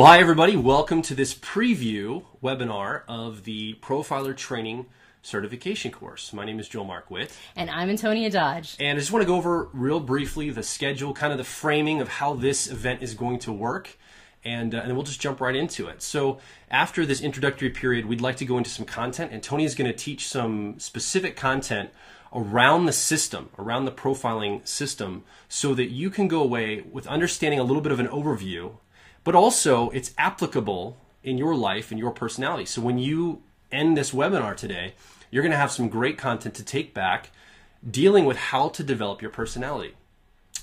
Well, hi everybody. Welcome to this preview webinar of the Profiler Training Certification course. My name is Joel Markwitt. And I'm Antonia Dodge. And I just want to go over real briefly the schedule, kind of the framing of how this event is going to work. And then we'll just jump right into it. So after this introductory period, we'd like to go into some content. Antonia is going to teach some specific content around the system, around the profiling system, so that you can go away with understanding a little bit of an overview, but also it's applicable in your life and your personality. So when you end this webinar today, you're going to have some great content to take back dealing with how to develop your personality.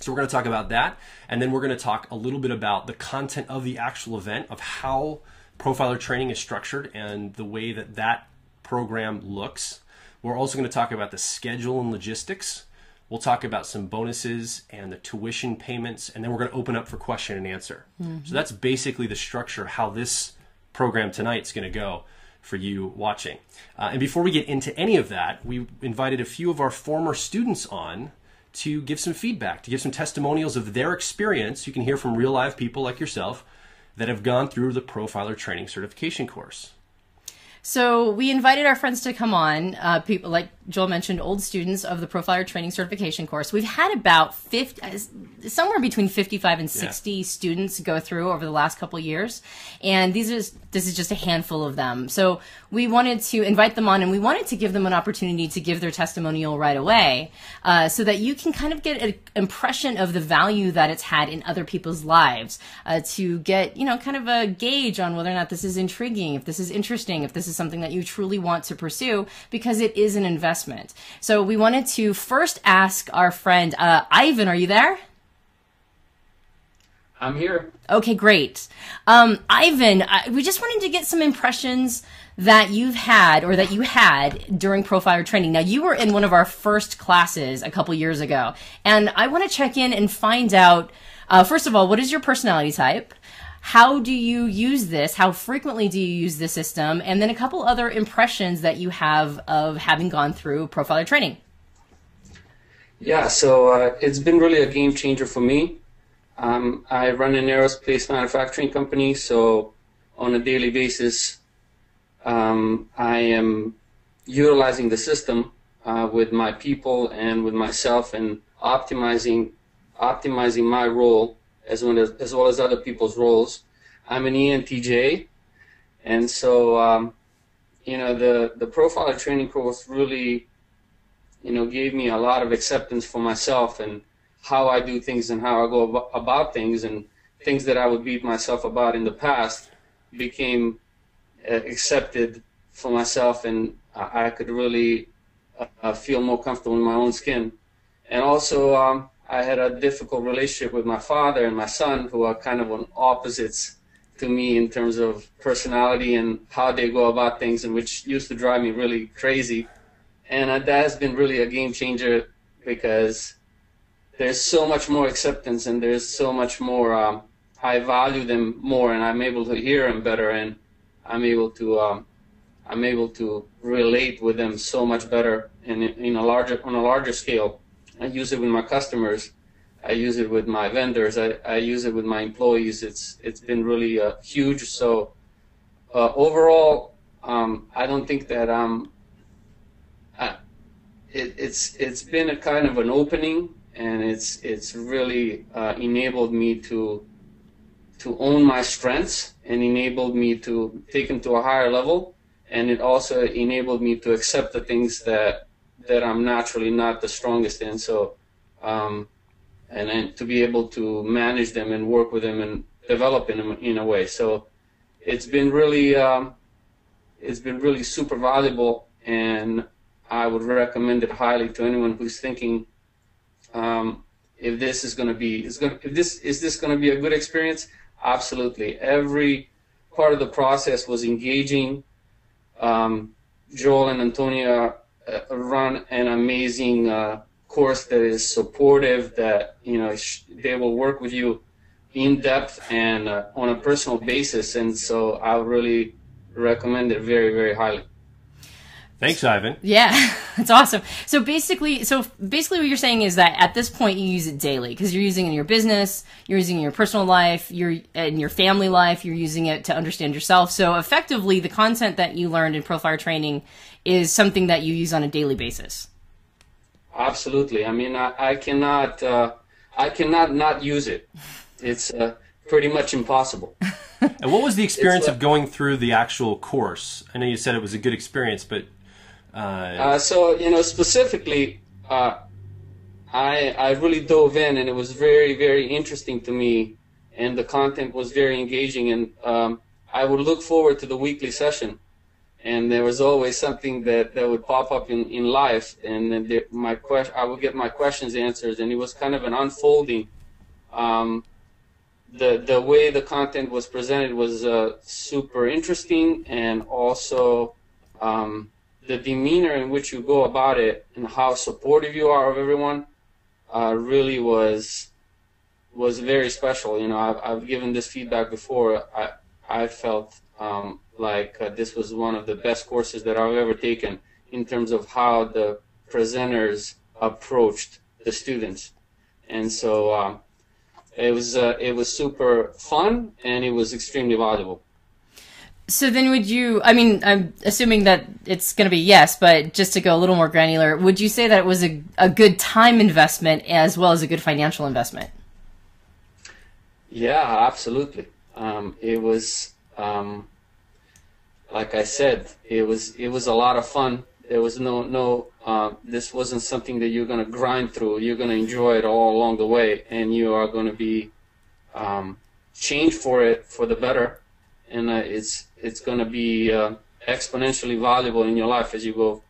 So we're going to talk about that, and then we're going to talk a little bit about the content of the actual event, of how Profiler training is structured and the way that that program looks. We're also going to talk about the schedule and logistics. We'll talk about some bonuses and the tuition payments, and then we're going to open up for question and answer. So that's basically the structure of how this program tonight is going to go for you watching. And before we get into any of that, we invited a few of our former students on to give some feedback, to give some testimonials of their experience. You can hear from real live people like yourself that have gone through the Profiler Training Certification course. So we invited our friends to come on, people like Joel mentioned, old students of the Profiler Training Certification course. We've had about somewhere between 55 and 60 students go through over the last couple of years, and this is just a handful of them. So we wanted to invite them on, and we wanted to give them an opportunity to give their testimonial right away, so that you can kind of get an impression of the value that it's had in other people's lives, to get, kind of a gauge on whether or not this is intriguing, if this is interesting, if this is something that you truly want to pursue, because it is an investment. So we wanted to first ask our friend, Ivan, are you there? I'm here. Okay, great. Ivan, we just wanted to get some impressions that you've had, or that you had during Profiler training. Now, you were in one of our first classes a couple years ago, and I want to check in and find out, first of all, what is your personality type? How do you use this? How frequently do you use the system? And then a couple other impressions that you have of having gone through Profiler training. Yeah, so it's been really a game changer for me. I run an aerospace manufacturing company, so on a daily basis, I am utilizing the system with my people and with myself, and optimizing my role as well as other people's roles. I'm an ENTJ, and so the Profiler training course really gave me a lot of acceptance for myself and how I do things and how I go about things, and things that I would beat myself about in the past became accepted for myself, and I could really feel more comfortable in my own skin. And also I had a difficult relationship with my father and my son, who are kind of on opposites to me in terms of personality and how they go about things, and which used to drive me really crazy. And that has been really a game changer, because there's so much more acceptance, and there's so much more, I value them more, and I'm able to hear them better, and I'm able to relate with them so much better, and on a larger scale. I use it with my customers. I use it with my vendors. I use it with my employees. It's been really huge. So overall, I don't think that it's been a kind of an opening, and it's really enabled me to own my strengths, and enabled me to take them to a higher level, and it also enabled me to accept the things that I'm naturally not the strongest in. So, and then to be able to manage them and work with them and develop in a way. So, it's been really super valuable, and I would recommend it highly to anyone who's thinking, if this is going to be, is this going to be a good experience? Absolutely. Every part of the process was engaging. Joel and Antonia run an amazing course that is supportive, that they will work with you in depth and on a personal basis, and so I would really recommend it very, very highly. Thanks, Ivan. Yeah, that's awesome. So basically what you're saying is that at this point you use it daily because you're using it in your business, you're using it in your personal life, you're in your family life, you're using it to understand yourself. So effectively, the content that you learned in Profire training is something that you use on a daily basis. Absolutely. I mean, I cannot not use it. It's pretty much impossible. And what was the experience of going through the actual course? I know you said it was a good experience, but so, you know, specifically, I really dove in, and it was very, very interesting to me, and the content was very engaging, and I would look forward to the weekly session, and there was always something that would pop up in life, and then I would get my questions answered, and it was kind of an unfolding. The way the content was presented was super interesting, and also the demeanor in which you go about it and how supportive you are of everyone really was very special. You know, I've given this feedback before. I felt like this was one of the best courses that I've ever taken in terms of how the presenters approached the students, and so it was super fun, and it was extremely valuable. So then I'm assuming that it's going to be yes, but just to go a little more granular, would you say that it was a good time investment as well as a good financial investment? Yeah, absolutely. It was, like I said, it was a lot of fun. There was this wasn't something that you're going to grind through. You're going to enjoy it all along the way, and you are going to be changed for the better. And it's going to be exponentially valuable in your life as you go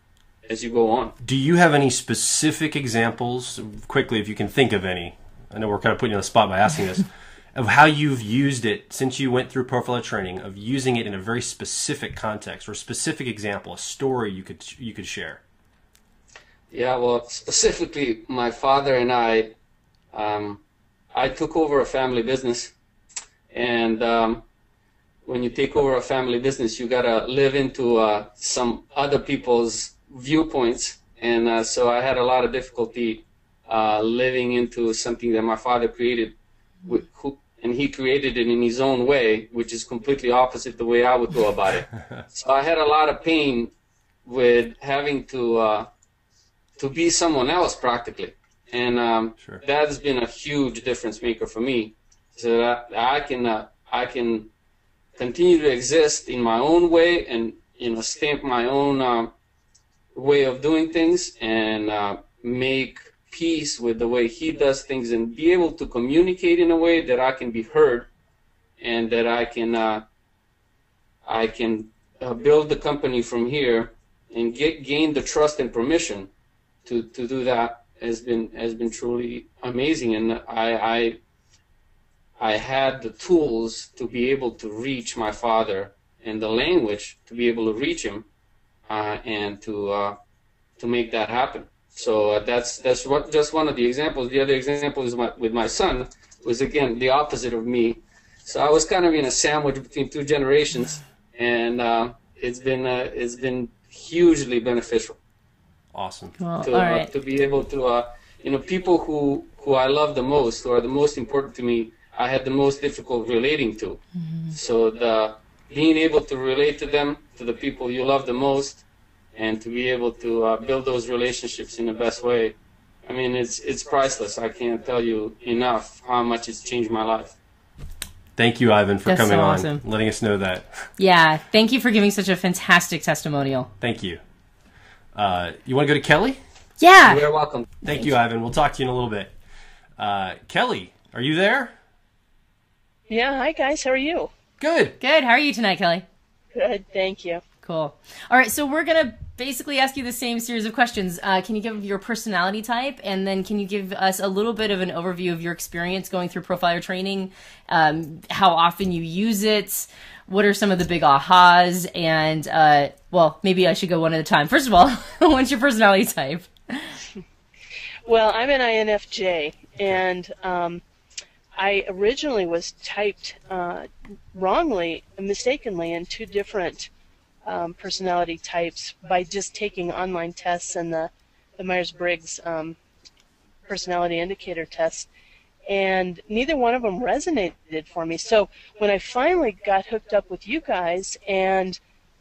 on. Do you have any specific examples, quickly, if you can think of any? I know we're kind of putting you on the spot by asking this, of how you've used it since you went through Profire training, of using it in a very specific context or a specific example, a story you could share. Yeah, well, specifically, my father and I took over a family business, and when you take over a family business, you gotta live into some other people's viewpoints, and so I had a lot of difficulty living into something that my father created, and he created it in his own way, which is completely opposite the way I would go about it. So I had a lot of pain with having to be someone else practically, and Sure. that has been a huge difference maker for me, so that I can continue to exist in my own way, and stamp my own way of doing things, and make peace with the way he does things, and be able to communicate in a way that I can be heard, and that I can build the company from here, and gain the trust and permission to do that has been truly amazing. And I had the tools to be able to reach my father, and the language to be able to reach him, and to make that happen. So that's just one of the examples. The other example is with my son, was again the opposite of me. So I was kind of in a sandwich between two generations, and it's been hugely beneficial. Awesome. Well, all right. To be able to people who I love the most, who are the most important to me, I had the most difficult relating to. Mm-hmm. So being able to relate to them, to the people you love the most, and to be able to build those relationships in the best way, I mean, it's priceless. I can't tell you enough how much it's changed my life. Thank you, Ivan, for That's coming so on, awesome. letting us know that. Yeah, thank you for giving such a fantastic testimonial. Thank you. You want to go to Kelly? Yeah. You're welcome. Thank you, Ivan. We'll talk to you in a little bit. Kelly, are you there? Yeah, hi guys, how are you? Good. Good. How are you tonight, Kelly? Good, thank you. Cool. All right, so we're going to basically ask you the same series of questions. Can you give your personality type, and then can you give us a little bit of an overview of your experience going through Profire training, how often you use it, what are some of the big ahas, and, well, maybe I should go one at a time. First of all, what's your personality type? Well, I'm an INFJ, and I originally was typed wrongly, mistakenly, in two different personality types by just taking online tests and the Myers-Briggs personality indicator test, and neither one of them resonated for me. So when I finally got hooked up with you guys, and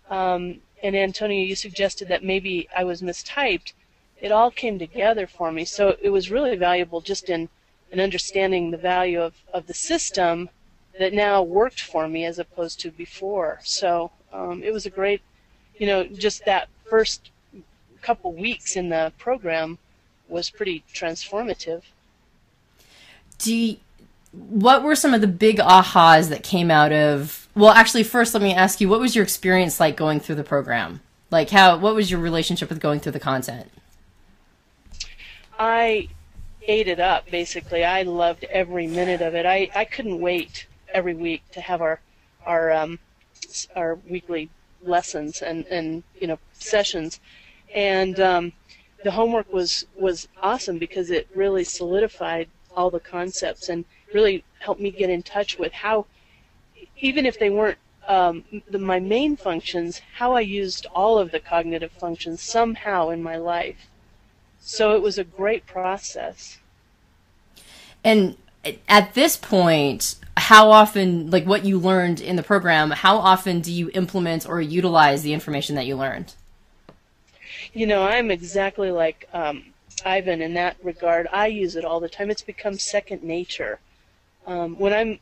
Antonio, you suggested that maybe I was mistyped, it all came together for me. So it was really valuable just in understanding the value of the system that now worked for me as opposed to before. So it was a great, just that first couple weeks in the program was pretty transformative. What were some of the big ahas that came out of, well, actually, first let me ask you, what was your experience like going through the program? Like what was your relationship with going through the content? I ate it up, basically. I loved every minute of it. I couldn't wait every week to have our weekly lessons and sessions. And the homework was awesome because it really solidified all the concepts and really helped me get in touch with how, even if they weren't my main functions, how I used all of the cognitive functions somehow in my life. So it was a great process. And at this point, how often, like what you learned in the program, how often do you implement or utilize the information that you learned? I'm exactly like Ivan in that regard. I use it all the time. It's become second nature. When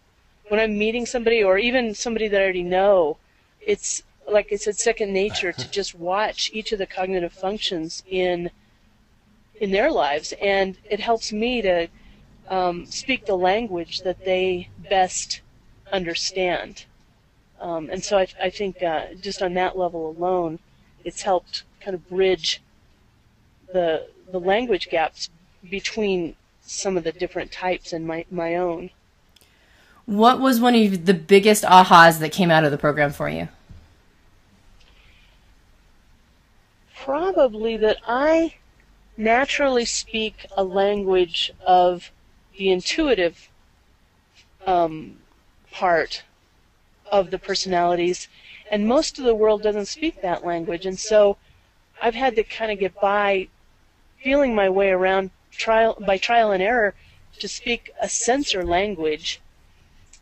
I'm meeting somebody, or even somebody that I already know, it's like I said, second nature to just watch each of the cognitive functions in their lives, and it helps me to speak the language that they best understand. And so I think just on that level alone, it's helped kind of bridge the language gaps between some of the different types and my own. What was one of the biggest ahas that came out of the program for you? Probably that I naturally speak a language of the intuitive part of the personalities, and most of the world doesn't speak that language, and so I've had to kind of get by feeling my way around by trial and error to speak a sensor language,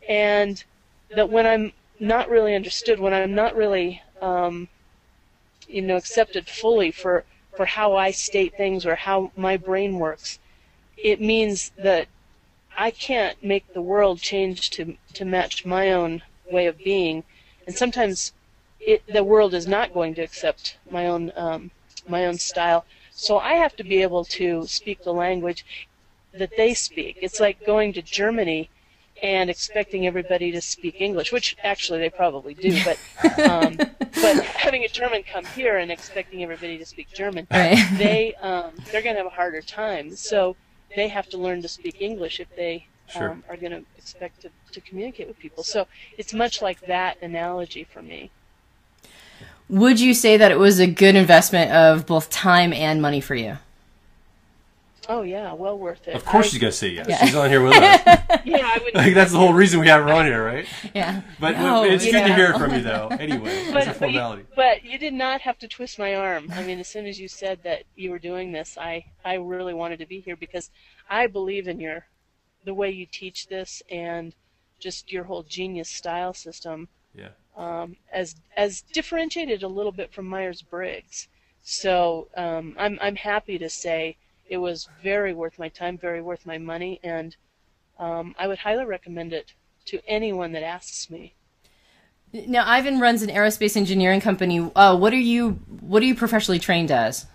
and that when I'm not really understood, when I'm not really accepted fully for how I state things or how my brain works, it means that I can't make the world change to match my own way of being, and sometimes the world is not going to accept my own style. So I have to be able to speak the language that they speak. It's like going to Germany and expecting everybody to speak English, which actually they probably do, but having a German come here and expecting everybody to speak German, right. they're going to have a harder time. So they have to learn to speak English if they Sure. are going to expect to communicate with people. So it's much like that analogy for me. Would you say that it was a good investment of both time and money for you? Oh, yeah, well worth it. Of course she's going to say yes. Yeah. She's on here with us. Yeah, I would. Like, that's the whole reason we have her on here, right? Yeah. But No, it's good to yeah. hear it from you, though. Anyway, it's a formality. But you did not have to twist my arm. I mean, as soon as you said that you were doing this, I really wanted to be here because I believe in the way you teach this and just your whole genius style system. Yeah. As differentiated a little bit from Myers-Briggs. So I'm happy to say it was very worth my time, very worth my money, and I would highly recommend it to anyone that asks me. Now, Ivan runs an aerospace engineering company. What are you professionally trained as?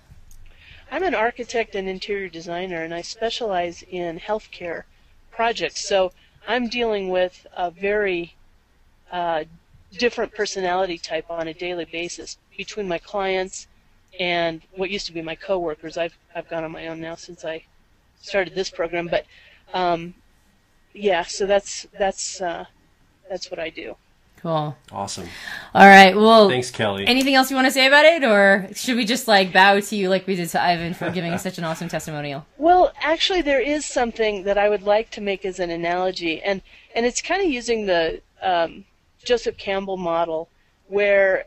I'm an architect and interior designer, and I specialize in healthcare projects. So I'm dealing with a very different personality type on a daily basis between my clients and what used to be my coworkers. I've gone on my own now since I started this program, but yeah, so that's what I do. Cool. Awesome. All right. Well, Thanks, Kelly. Anything else you want to say about it, or should we just bow to you like we did to Ivan for giving us such an awesome testimonial? Well, actually, there is something that I would like to make as an analogy, and it's kind of using the Joseph Campbell model, where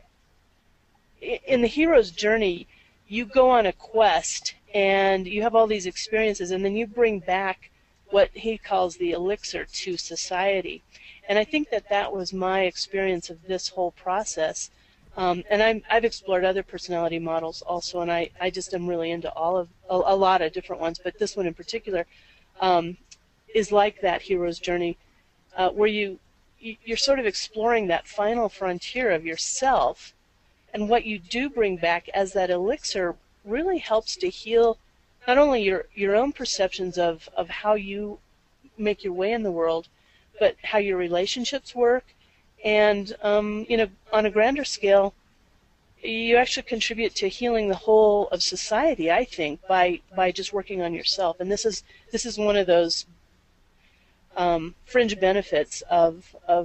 in the hero's journey, you go on a quest and you have all these experiences, and then you bring back what he calls the elixir to society. And I think that that was my experience of this whole process. And I've explored other personality models also, and I just am really into a lot of different ones, but this one in particular is like that hero's journey, where you're sort of exploring that final frontier of yourself, and what you do bring back as that elixir really helps to heal not only your own perceptions of how you make your way in the world, but how your relationships work. And, you know, on a grander scale, you actually contribute to healing the whole of society, I think, by just working on yourself. And this is one of those fringe benefits of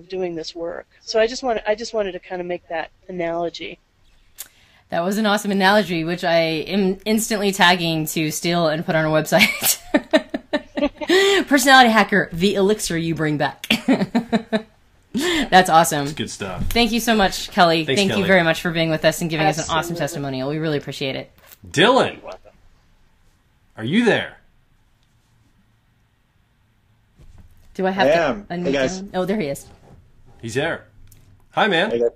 doing this work. So I just wanted to kind of make that analogy. That was an awesome analogy, which I am instantly tagging to steal and put on our website. Personality hacker, the elixir you bring back. That's awesome. It's good stuff. Thank you so much, Kelly. Thanks, Thank Kelly. you very much for being with us and giving us an awesome Absolutely. testimonial. We really appreciate it. Dylan, are you there? Do I have I to am. unmute Hey, guys. Dylan? Oh, there he is. He's there. Hi, man. Hey, guys.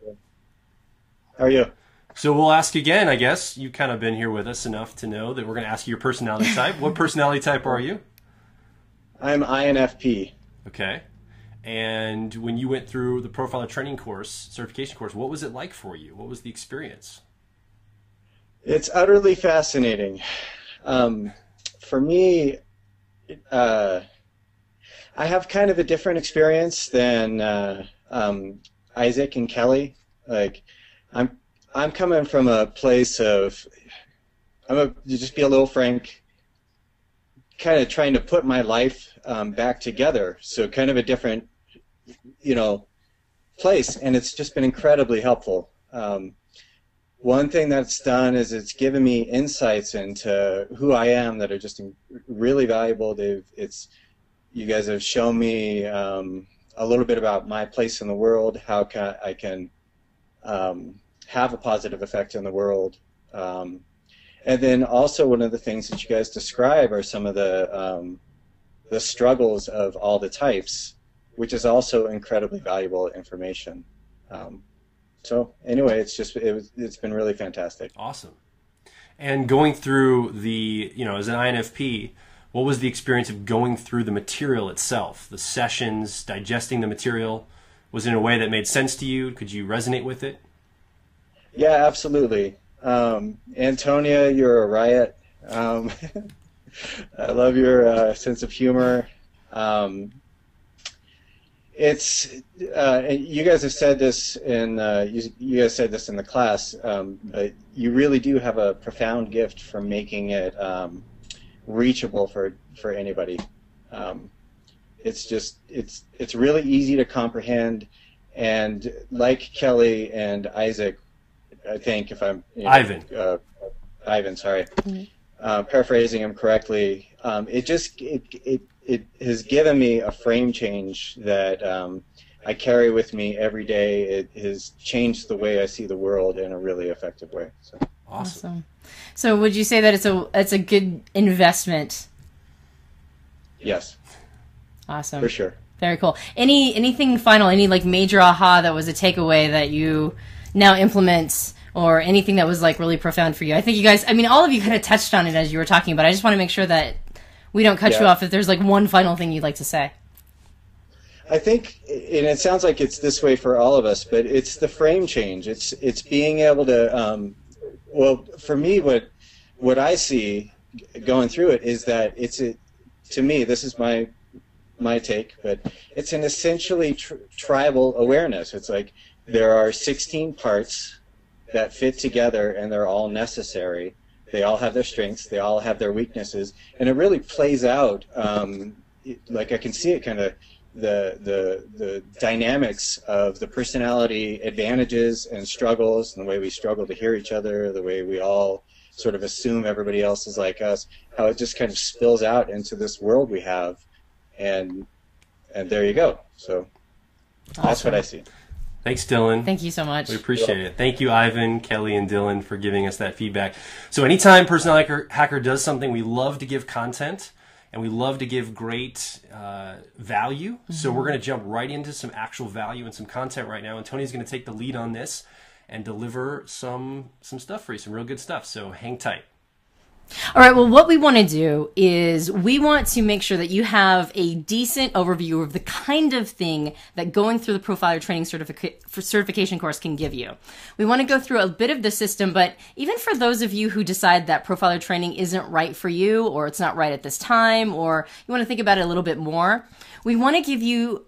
How are you? So we'll ask again, I guess. You've kind of been here with us enough to know that we're going to ask you your personality type. What personality type are you? I'm INFP. Okay. And when you went through the Profiler training course, certification course, what was it like for you? What was the experience? It's utterly fascinating. For me, I have kind of a different experience than Isaac and Kelly. Like, I'm coming from a place of, to just be a little frank, kind of trying to put my life back together. So kind of a different, place, and it's just been incredibly helpful. One thing that's done is it's given me insights into who I am that are just really valuable. You guys have shown me a little bit about my place in the world, how I can have a positive effect in the world. And then also one of the things that you guys describe are some of the struggles of all the types, which is also incredibly valuable information. So anyway, it's been really fantastic. Awesome. And going through the, as an INFP, what was the experience of going through the material itself, the sessions, digesting the material? Was it in a way that made sense to you? Could you resonate with it? Yeah, absolutely. Antonia, you're a riot. I love your sense of humor. You guys have said this you guys said this in the class, but you really do have a profound gift for making it reachable for anybody. It's really easy to comprehend, and like Kelly and Isaac, I think, if I'm Ivan, sorry, paraphrasing him correctly, it has given me a frame change that I carry with me every day. It has changed the way I see the world in a really effective way. So. Awesome. So would you say that it's a good investment? Yes. Awesome. For sure. Very cool. Anything final, any like major aha that was a takeaway that you now implement, or anything that was like really profound for you? I think you guys, all of you kind of touched on it as you were talking, but I just want to make sure that we don't cut you off if there's like one final thing you'd like to say. I think, and it sounds like it's this way for all of us, but it's the frame change. It's being able to, for me, what I see going through it is that to me, this is my take, but it's an essentially tribal awareness. It's like there are 16 parts that fit together, and they're all necessary. They all have their strengths, they all have their weaknesses, and it really plays out. Like I can see it kind of the dynamics of the personality advantages and struggles, and the way we struggle to hear each other, the way we all sort of assume everybody else is like us, how it just kind of spills out into this world we have, and there you go. So that's what I see. Thanks, Dylan. Thank you so much. We appreciate it. Thank you, Ivan, Kelly, and Dylan for giving us that feedback. So anytime Personality Hacker does something, we love to give content and we love to give great value. Mm-hmm. So we're going to jump right into some actual value and some content right now. And Tony's going to take the lead on this and deliver some stuff for you, some real good stuff. So hang tight. All right, well, what we want to do is we want to make sure that you have a decent overview of the kind of thing that going through the Profiler Training Certification course can give you. We want to go through a bit of the system, but even for those of you who decide that Profiler Training isn't right for you, or it's not right at this time, or you want to think about it a little bit more, we want to give you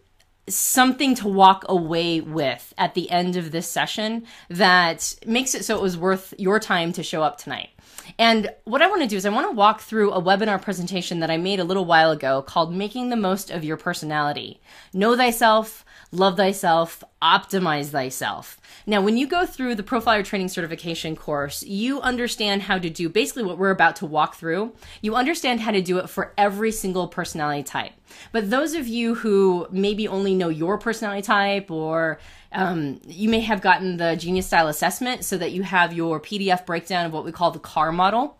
something to walk away with at the end of this session that makes it so it was worth your time to show up tonight. And what I want to do is I want to walk through a webinar presentation that I made a little while ago called Making the Most of Your Personality. Know thyself, love thyself, optimize thyself. Now, when you go through the Profiler Training Certification course, you understand how to do basically what we're about to walk through. You understand how to do it for every single personality type. But those of you who maybe only know your personality type, or you may have gotten the Genius Style Assessment so that you have your PDF breakdown of what we call the CAR model.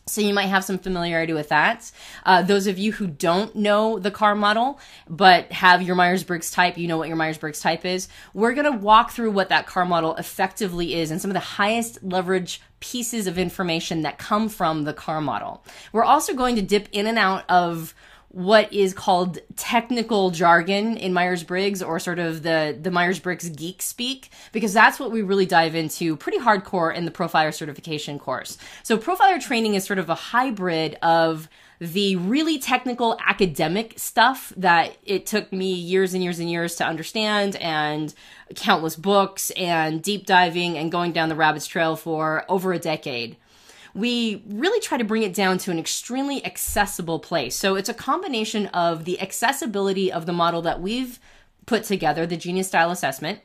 So you might have some familiarity with that. Those of you who don't know the CAR model, but have your Myers-Briggs type, you know what your Myers-Briggs type is. We're going to walk through what that CAR model effectively is and some of the highest leverage pieces of information that come from the CAR model. We're also going to dip in and out of what is called technical jargon in Myers-Briggs, or sort of the Myers-Briggs geek speak, because that's what we really dive into pretty hardcore in the Profiler Certification course. So Profiler Training is sort of a hybrid of the really technical academic stuff that it took me years and years and years to understand, and countless books and deep diving and going down the rabbit's trail for over a decade. We really try to bring it down to an extremely accessible place. So it's a combination of the accessibility of the model that we've put together, the Genius Style Assessment.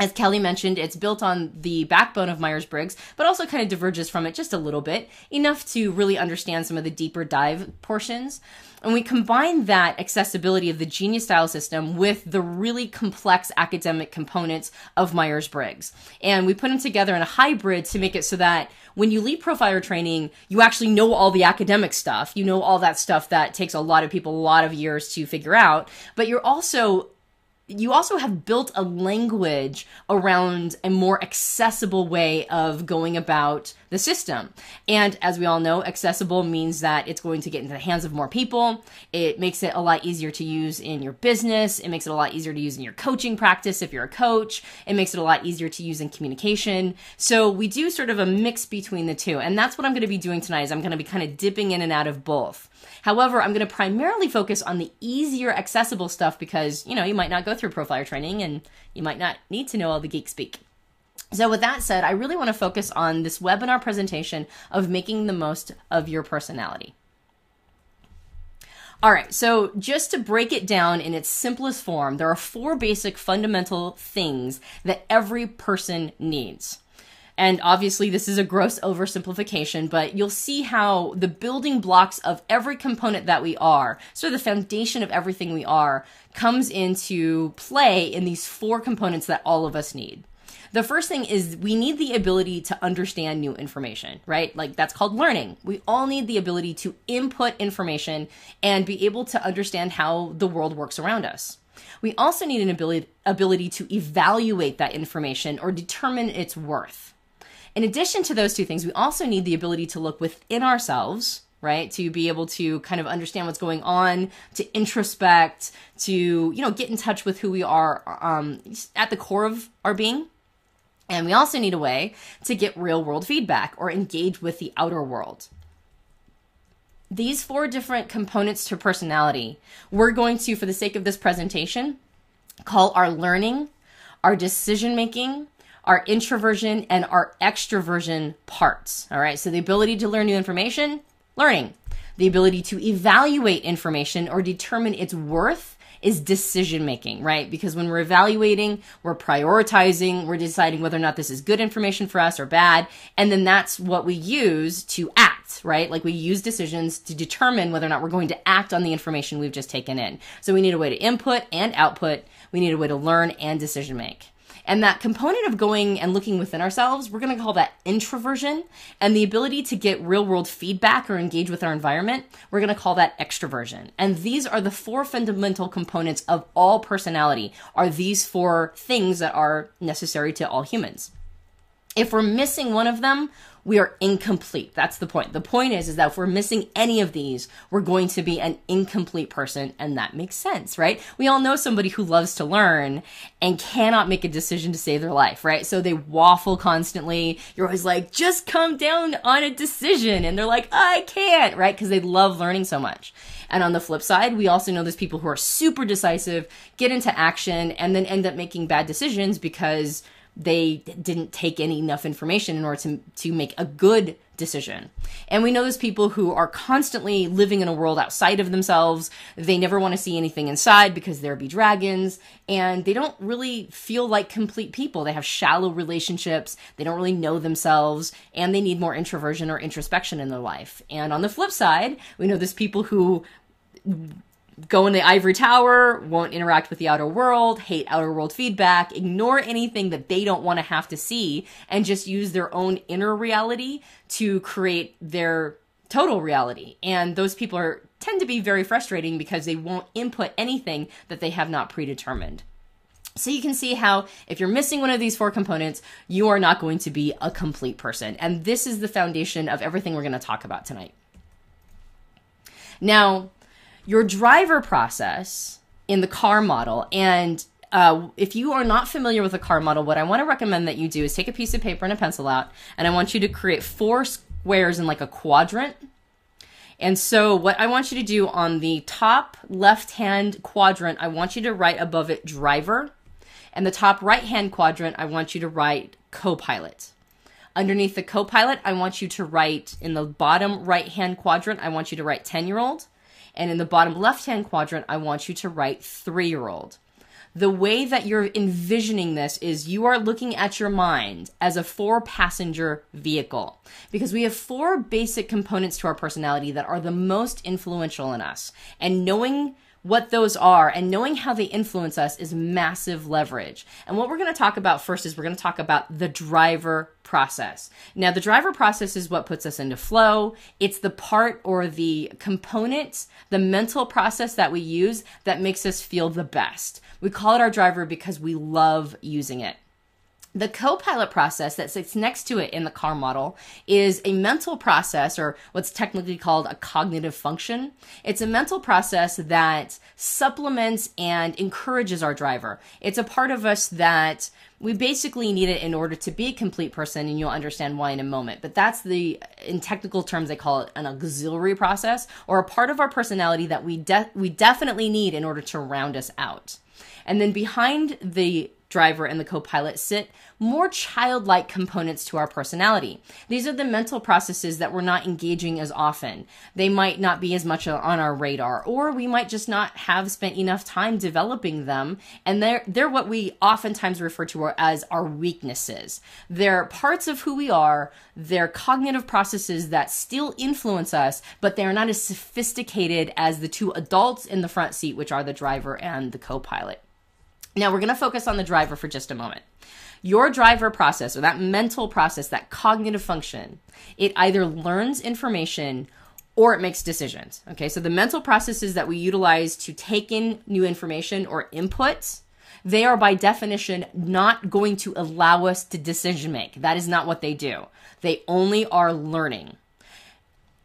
As Kelly mentioned, it's built on the backbone of Myers-Briggs, but also kind of diverges from it just a little bit, enough to really understand some of the deeper dive portions. And we combine that accessibility of the Genius Style system with the really complex academic components of Myers-Briggs. And we put them together in a hybrid to make it so that when you leave Profiler Training, you actually know all the academic stuff. You know all that stuff that takes a lot of people a lot of years to figure out, but you also have built a language around a more accessible way of going about the system. And as we all know, accessible means that it's going to get into the hands of more people. It makes it a lot easier to use in your business. It makes it a lot easier to use in your coaching practice if you're a coach. It makes it a lot easier to use in communication. So we do sort of a mix between the two. And that's what I'm going to be doing tonight, is I'm going to be kind of dipping in and out of both. However, I'm going to primarily focus on the easier accessible stuff because, you might not go through Profiler Training and you might not need to know all the geek speak. So with that said, I really want to focus on this webinar presentation of making the most of your personality. All right, so just to break it down in its simplest form, there are 4 basic fundamental things that every person needs. And obviously this is a gross oversimplification, but you'll see how the building blocks of every component that we are, so the foundation of everything we are, comes into play in these 4 components that all of us need. The first thing is we need the ability to understand new information, right? Like that's called learning. We all need the ability to input information and be able to understand how the world works around us. We also need an ability to evaluate that information or determine its worth. In addition to those 2 things, we also need the ability to look within ourselves, right? To be able to kind of understand what's going on, to introspect, to, get in touch with who we are at the core of our being. And we also need a way to get real world feedback or engage with the outer world. These 4 different components to personality, we're going to, for the sake of this presentation, call our learning, our decision-making, our introversion, and our extroversion parts. All right, so the ability to learn new information, learning. The ability to evaluate information or determine its worth is decision making, right? Because when we're evaluating, we're prioritizing, we're deciding whether or not this is good information for us or bad. And then that's what we use to act, right? Like we use decisions to determine whether or not we're going to act on the information we've just taken in. So we need a way to input and output. We need a way to learn and decision make. And that component of going and looking within ourselves, we're going to call that introversion. And the ability to get real world feedback or engage with our environment, we're going to call that extroversion. And these are the 4 fundamental components of all personality, are these 4 things that are necessary to all humans. If we're missing one of them, we are incomplete. That's the point. The point is that if we're missing any of these, we're going to be an incomplete person, and that makes sense, right? We all know somebody who loves to learn and cannot make a decision to save their life, right? So they waffle constantly. You're always like, just come down on a decision. And they're like, I can't, right? Because they love learning so much. And on the flip side, we also know there's people who are super decisive, get into action, and then end up making bad decisions because they didn't take in enough information in order to make a good decision. And we know there's people who are constantly living in a world outside of themselves. They never want to see anything inside because there be dragons, and they don't really feel like complete people. They have shallow relationships. They don't really know themselves, and they need more introversion or introspection in their life. And on the flip side, we know there's people who go in the ivory tower, won't interact with the outer world, hate outer world feedback, ignore anything that they don't want to have to see, and just use their own inner reality to create their total reality. And those people tend to be very frustrating because they won't input anything that they have not predetermined. So you can see how if you're missing one of these 4 components, you are not going to be a complete person. And this is the foundation of everything we're going to talk about tonight. Now, your driver process in the CAR model, and if you are not familiar with the CAR model, what I want to recommend that you do is take a piece of paper and a pencil out, and I want you to create 4 squares in like a quadrant. And so what I want you to do on the top left-hand quadrant, I want you to write above it driver, and the top right-hand quadrant, I want you to write co-pilot. Underneath the co-pilot, I want you to write, in the bottom right-hand quadrant, I want you to write 10-year-old. And in the bottom left-hand quadrant, I want you to write 3-year-old. The way that you're envisioning this is you are looking at your mind as a 4-passenger vehicle, because we have 4 basic components to our personality that are the most influential in us. And knowing what those are and knowing how they influence us is massive leverage. And what we're going to talk about first is we're going to talk about the driver process. Now, the driver process is what puts us into flow. It's the part or the component, the mental process that we use that makes us feel the best. We call it our driver because we love using it. The co-pilot process that sits next to it in the CAR model is a mental process, or what's technically called a cognitive function. It's a mental process that supplements and encourages our driver. It's a part of us that we basically need it in order to be a complete person, and you'll understand why in a moment. But that's in technical terms, they call it an auxiliary process, or a part of our personality that we definitely need in order to round us out. And then behind the driver and the co-pilot sit more childlike components to our personality. These are the mental processes that we're not engaging as often. They might not be as much on our radar, or we might just not have spent enough time developing them, and they're what we oftentimes refer to as our weaknesses. They're parts of who we are. They're cognitive processes that still influence us, but they're not as sophisticated as the 2 adults in the front seat, which are the driver and the co-pilot. Now, we're going to focus on the driver for just a moment. Your driver process, or that mental process, that cognitive function, it either learns information or it makes decisions. Okay, so the mental processes that we utilize to take in new information or inputs, they are by definition not going to allow us to decision make. That is not what they do. They only are learning.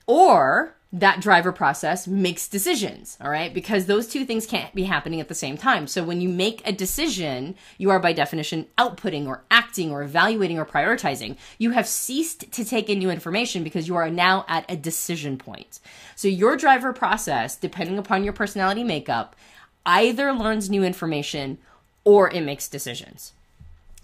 Or that driver process makes decisions, all right? Because those 2 things can't be happening at the same time. So when you make a decision, you are by definition outputting or acting or evaluating or prioritizing. You have ceased to take in new information because you are now at a decision point. So your driver process, depending upon your personality makeup, either learns new information or it makes decisions.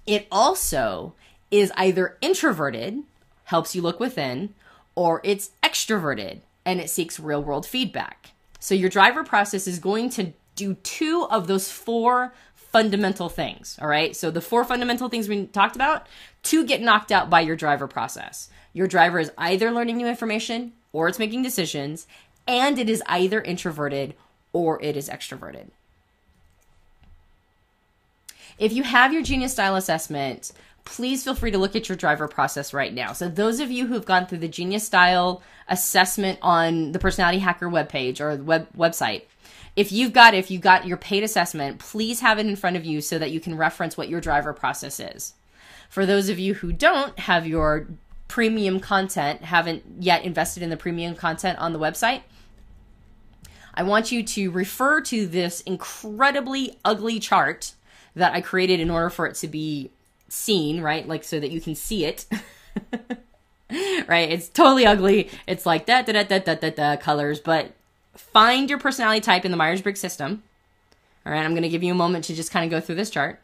It also is either introverted, helps you look within, or it's extroverted, and it seeks real world feedback. So your driver process is going to do 2 of those 4 fundamental things, all right? So the 4 fundamental things we talked about, 2 get knocked out by your driver process. Your driver is either learning new information or it's making decisions, and it is either introverted or it is extroverted. If you have your Genius Style assessment, please feel free to look at your driver process right now. So those of you who've gone through the Genius Style assessment on the Personality Hacker webpage or the website, if you've got your paid assessment, please have it in front of you so that you can reference what your driver process is. For those of you who don't have your premium content, haven't yet invested in the premium content on the website, I want you to refer to this incredibly ugly chart that I created in order for it to be seen, right? Like so that you can see it. Right? It's totally ugly. It's like colors, but find your personality type in the Myers-Briggs system. All right, I'm going to give you a moment to just kind of go through this chart.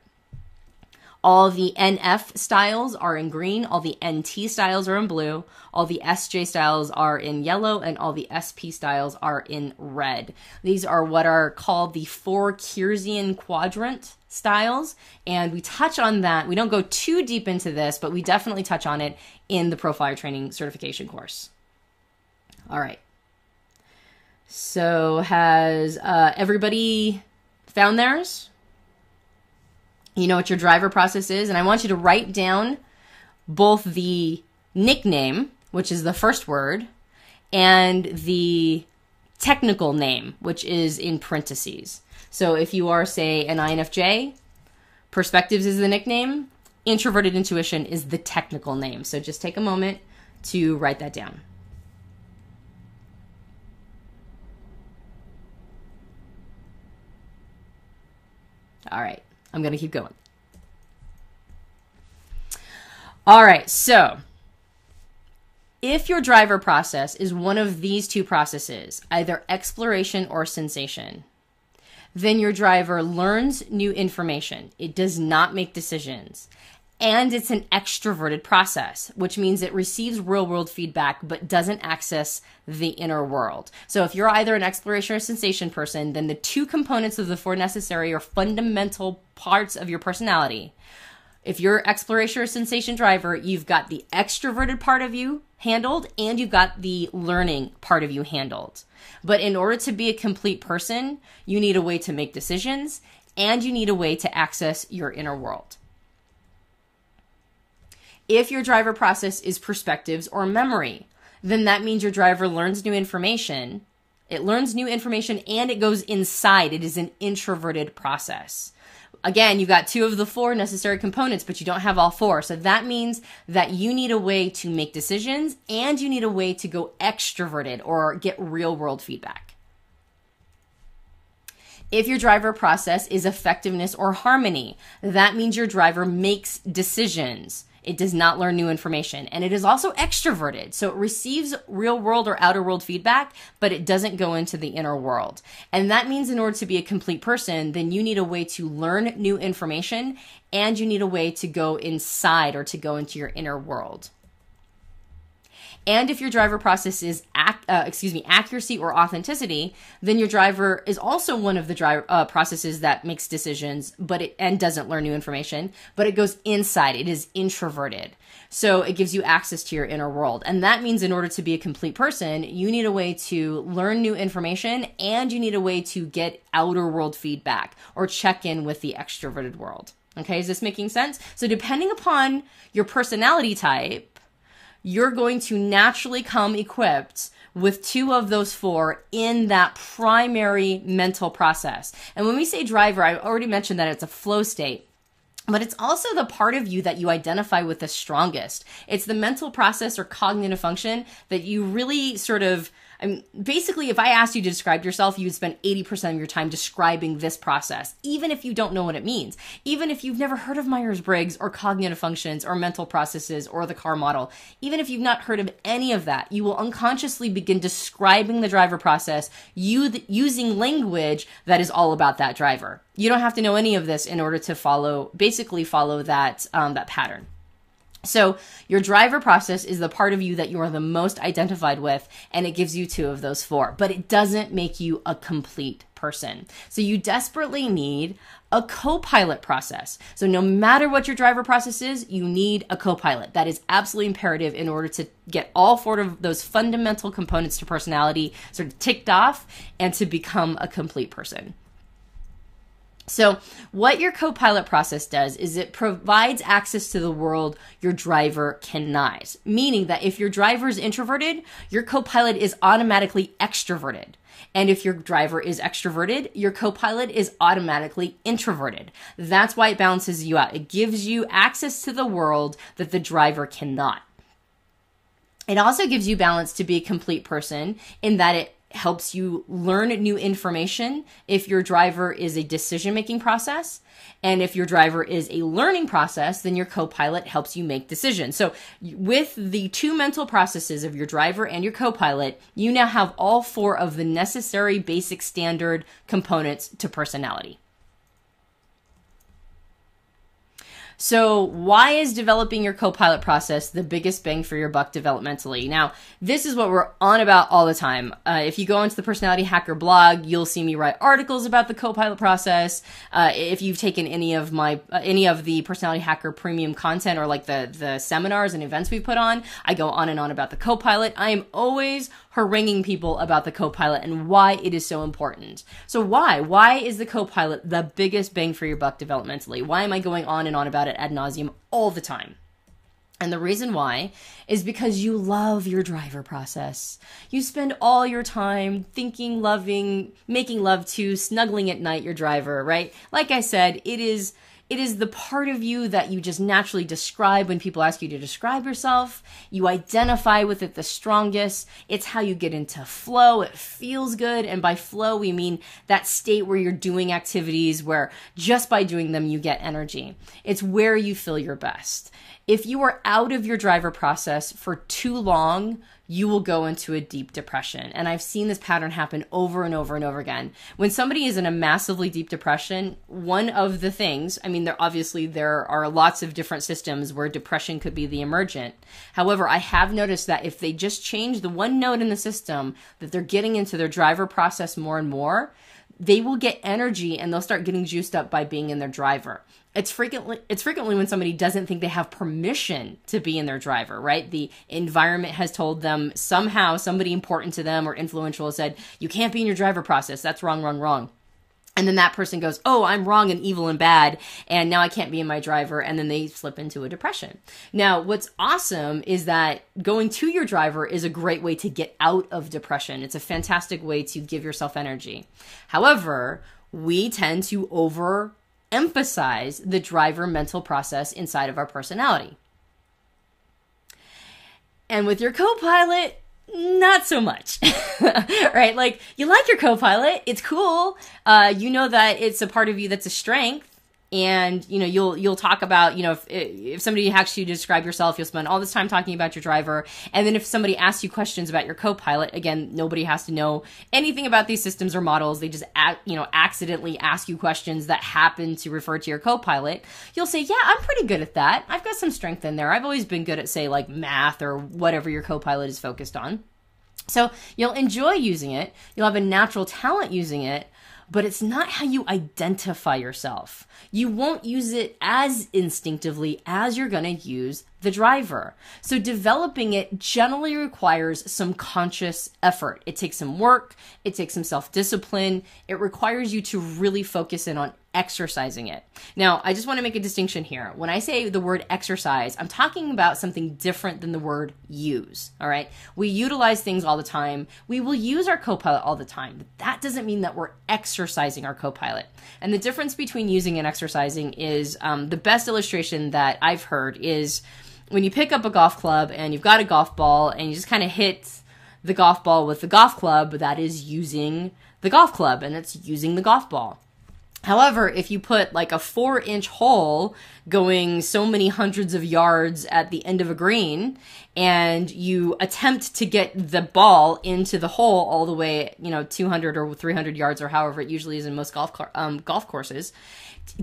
All the NF styles are in green, all the NT styles are in blue, all the SJ styles are in yellow, and all the SP styles are in red. These are what are called the 4 Kiersian quadrant styles, and we touch on that. We don't go too deep into this, but we definitely touch on it in the Profiler Training Certification course. All right. So has everybody found theirs? You know what your driver process is, and I want you to write down both the nickname, which is the first word, and the technical name, which is in parentheses. So if you are, say, an INFJ, Perspectives is the nickname, Introverted Intuition is the technical name. So just take a moment to write that down. All right. I'm going to keep going. All right, so if your driver process is one of these two processes, either exploration or sensation, then your driver learns new information. It does not make decisions. And it's an extroverted process, which means it receives real-world feedback but doesn't access the inner world. So if you're either an exploration or sensation person, then the two components of the 4 necessary or fundamental parts of your personality. If you're exploration or sensation driver, you've got the extroverted part of you handled and you've got the learning part of you handled. But in order to be a complete person, you need a way to make decisions and you need a way to access your inner world. If your driver process is perspectives or memory, then that means your driver learns new information. It learns new information and it goes inside. It is an introverted process. Again, you've got 2 of the 4 necessary components, but you don't have all 4. So that means that you need a way to make decisions and you need a way to go extroverted or get real world feedback. If your driver process is effectiveness or harmony, that means your driver makes decisions. It does not learn new information. And it is also extroverted. So it receives real world or outer world feedback, but it doesn't go into the inner world. And that means in order to be a complete person, then you need a way to learn new information and you need a way to go inside or to go into your inner world. And if your driver process is accuracy or authenticity, then your driver is also one of the processes that makes decisions, and doesn't learn new information, but it goes inside. It is introverted. So it gives you access to your inner world. And that means in order to be a complete person, you need a way to learn new information and you need a way to get outer world feedback or check in with the extroverted world. Okay, is this making sense? So depending upon your personality type, you're going to naturally come equipped with 2 of those 4 in that primary mental process. And when we say driver, I already mentioned that it's a flow state, but it's also the part of you that you identify with the strongest. It's the mental process or cognitive function that you really sort of, basically, if I asked you to describe yourself, you would spend 80% of your time describing this process, even if you don't know what it means. Even if you've never heard of Myers-Briggs or cognitive functions or mental processes or the CAR model, even if you've not heard of any of that, you will unconsciously begin describing the driver process using language that is all about that driver. You don't have to know any of this in order to follow that pattern. So your driver process is the part of you that you are the most identified with, and it gives you 2 of those 4, but it doesn't make you a complete person. So you desperately need a co-pilot process. So no matter what your driver process is, you need a co-pilot. That is absolutely imperative in order to get all 4 of those fundamental components to personality sort of ticked off and to become a complete person. So what your Copilot process does is it provides access to the world your driver cannot. Meaning that if your driver is introverted, your Copilot is automatically extroverted. And if your driver is extroverted, your Copilot is automatically introverted. That's why it balances you out. It gives you access to the world that the driver cannot. It also gives you balance to be a complete person in that it helps you learn new information if your driver is a decision-making process. And if your driver is a learning process, then your Copilot helps you make decisions. So with the two mental processes of your driver and your Copilot, you now have all four of the necessary basic standard components to personality. So why is developing your Copilot process the biggest bang for your buck developmentally? Now, this is what we're on about all the time. If you go into the Personality Hacker blog, you'll see me write articles about the Copilot process. If you've taken any of the Personality Hacker premium content or like the seminars and events we put on, I go on and on about the Copilot. I am always haranguing people about the Copilot and why it is so important. So why? Why is the Copilot the biggest bang for your buck developmentally? Why am I going on and on about it ad nauseum all the time? And the reason why is because you love your driver process. You spend all your time thinking, loving, making love to, snuggling at night your driver, right? Like I said, it is the part of you that you just naturally describe when people ask you to describe yourself. You identify with it the strongest. It's how you get into flow. It feels good. And by flow, we mean that state where you're doing activities where just by doing them, you get energy. It's where you feel your best. If you are out of your driver process for too long, you will go into a deep depression. And I've seen this pattern happen over and over and over again. When somebody is in a massively deep depression, one of the things, I mean, there are lots of different systems where depression could be the emergent. However, I have noticed that if they just change the one node in the system, that they're getting into their driver process more and more, they will get energy and they'll start getting juiced up by being in their driver. It's frequently when somebody doesn't think they have permission to be in their driver, right? The environment has told them somehow, somebody important to them or influential has said, you can't be in your driver process. That's wrong, wrong, wrong. And then that person goes, oh, I'm wrong and evil and bad, and now I can't be in my driver, and then they slip into a depression. Now, what's awesome is that going to your driver is a great way to get out of depression. It's a fantastic way to give yourself energy. However, we tend to overemphasize the driver mental process inside of our personality. And with your Copilot, not so much, right? Like, you like your Copilot. It's cool. You know that it's a part of you that's a strength. And, you know, you'll talk about, you know, if somebody asks you to describe yourself, you'll spend all this time talking about your driver. And then if somebody asks you questions about your Copilot, again, nobody has to know anything about these systems or models. They just, accidentally ask you questions that happen to refer to your Copilot. You'll say, yeah, I'm pretty good at that. I've got some strength in there. I've always been good at, say, like math or whatever your Copilot is focused on. So you'll enjoy using it. You'll have a natural talent using it. But it's not how you identify yourself. You won't use it as instinctively as you're going to use the driver. So developing it generally requires some conscious effort. It takes some work. It takes some self-discipline. It requires you to really focus in on exercising it. Now, I just want to make a distinction here. When I say the word exercise, I'm talking about something different than the word use, all right? We utilize things all the time. We will use our Copilot all the time, but that doesn't mean that we're exercising our Copilot. And the difference between using and exercising is the best illustration that I've heard is when you pick up a golf club and you've got a golf ball and you just kind of hit the golf ball with the golf club, that is using the golf club and it's using the golf ball. However, if you put like a 4-inch hole going so many hundreds of yards at the end of a green and you attempt to get the ball into the hole all the way, 200 or 300 yards or however it usually is in most golf courses,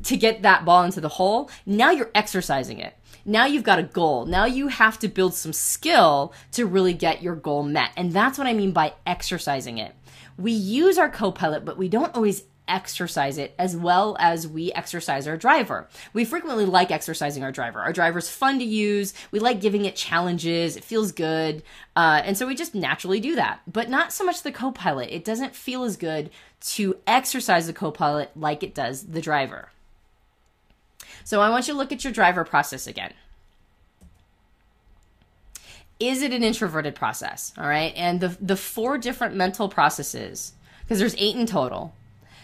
to get that ball into the hole, now you're exercising it. Now you've got a goal. Now you have to build some skill to really get your goal met. And that's what I mean by exercising it. We use our Copilot, but we don't always exercise it as well as we exercise our driver. We frequently like exercising our driver. Our driver's fun to use. We like giving it challenges. It feels good. And so we just naturally do that. But not so much the co-pilot. It doesn't feel as good to exercise the co-pilot like it does the driver. So I want you to look at your driver process again. Is it an introverted process? All right. And the 4 different mental processes, because there's 8 in total,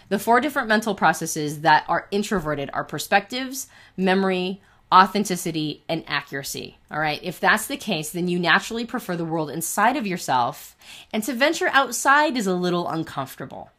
the 4 different mental processes that are introverted are perspectives, memory, authenticity, and accuracy. All right. If that's the case, then you naturally prefer the world inside of yourself, and to venture outside is a little uncomfortable.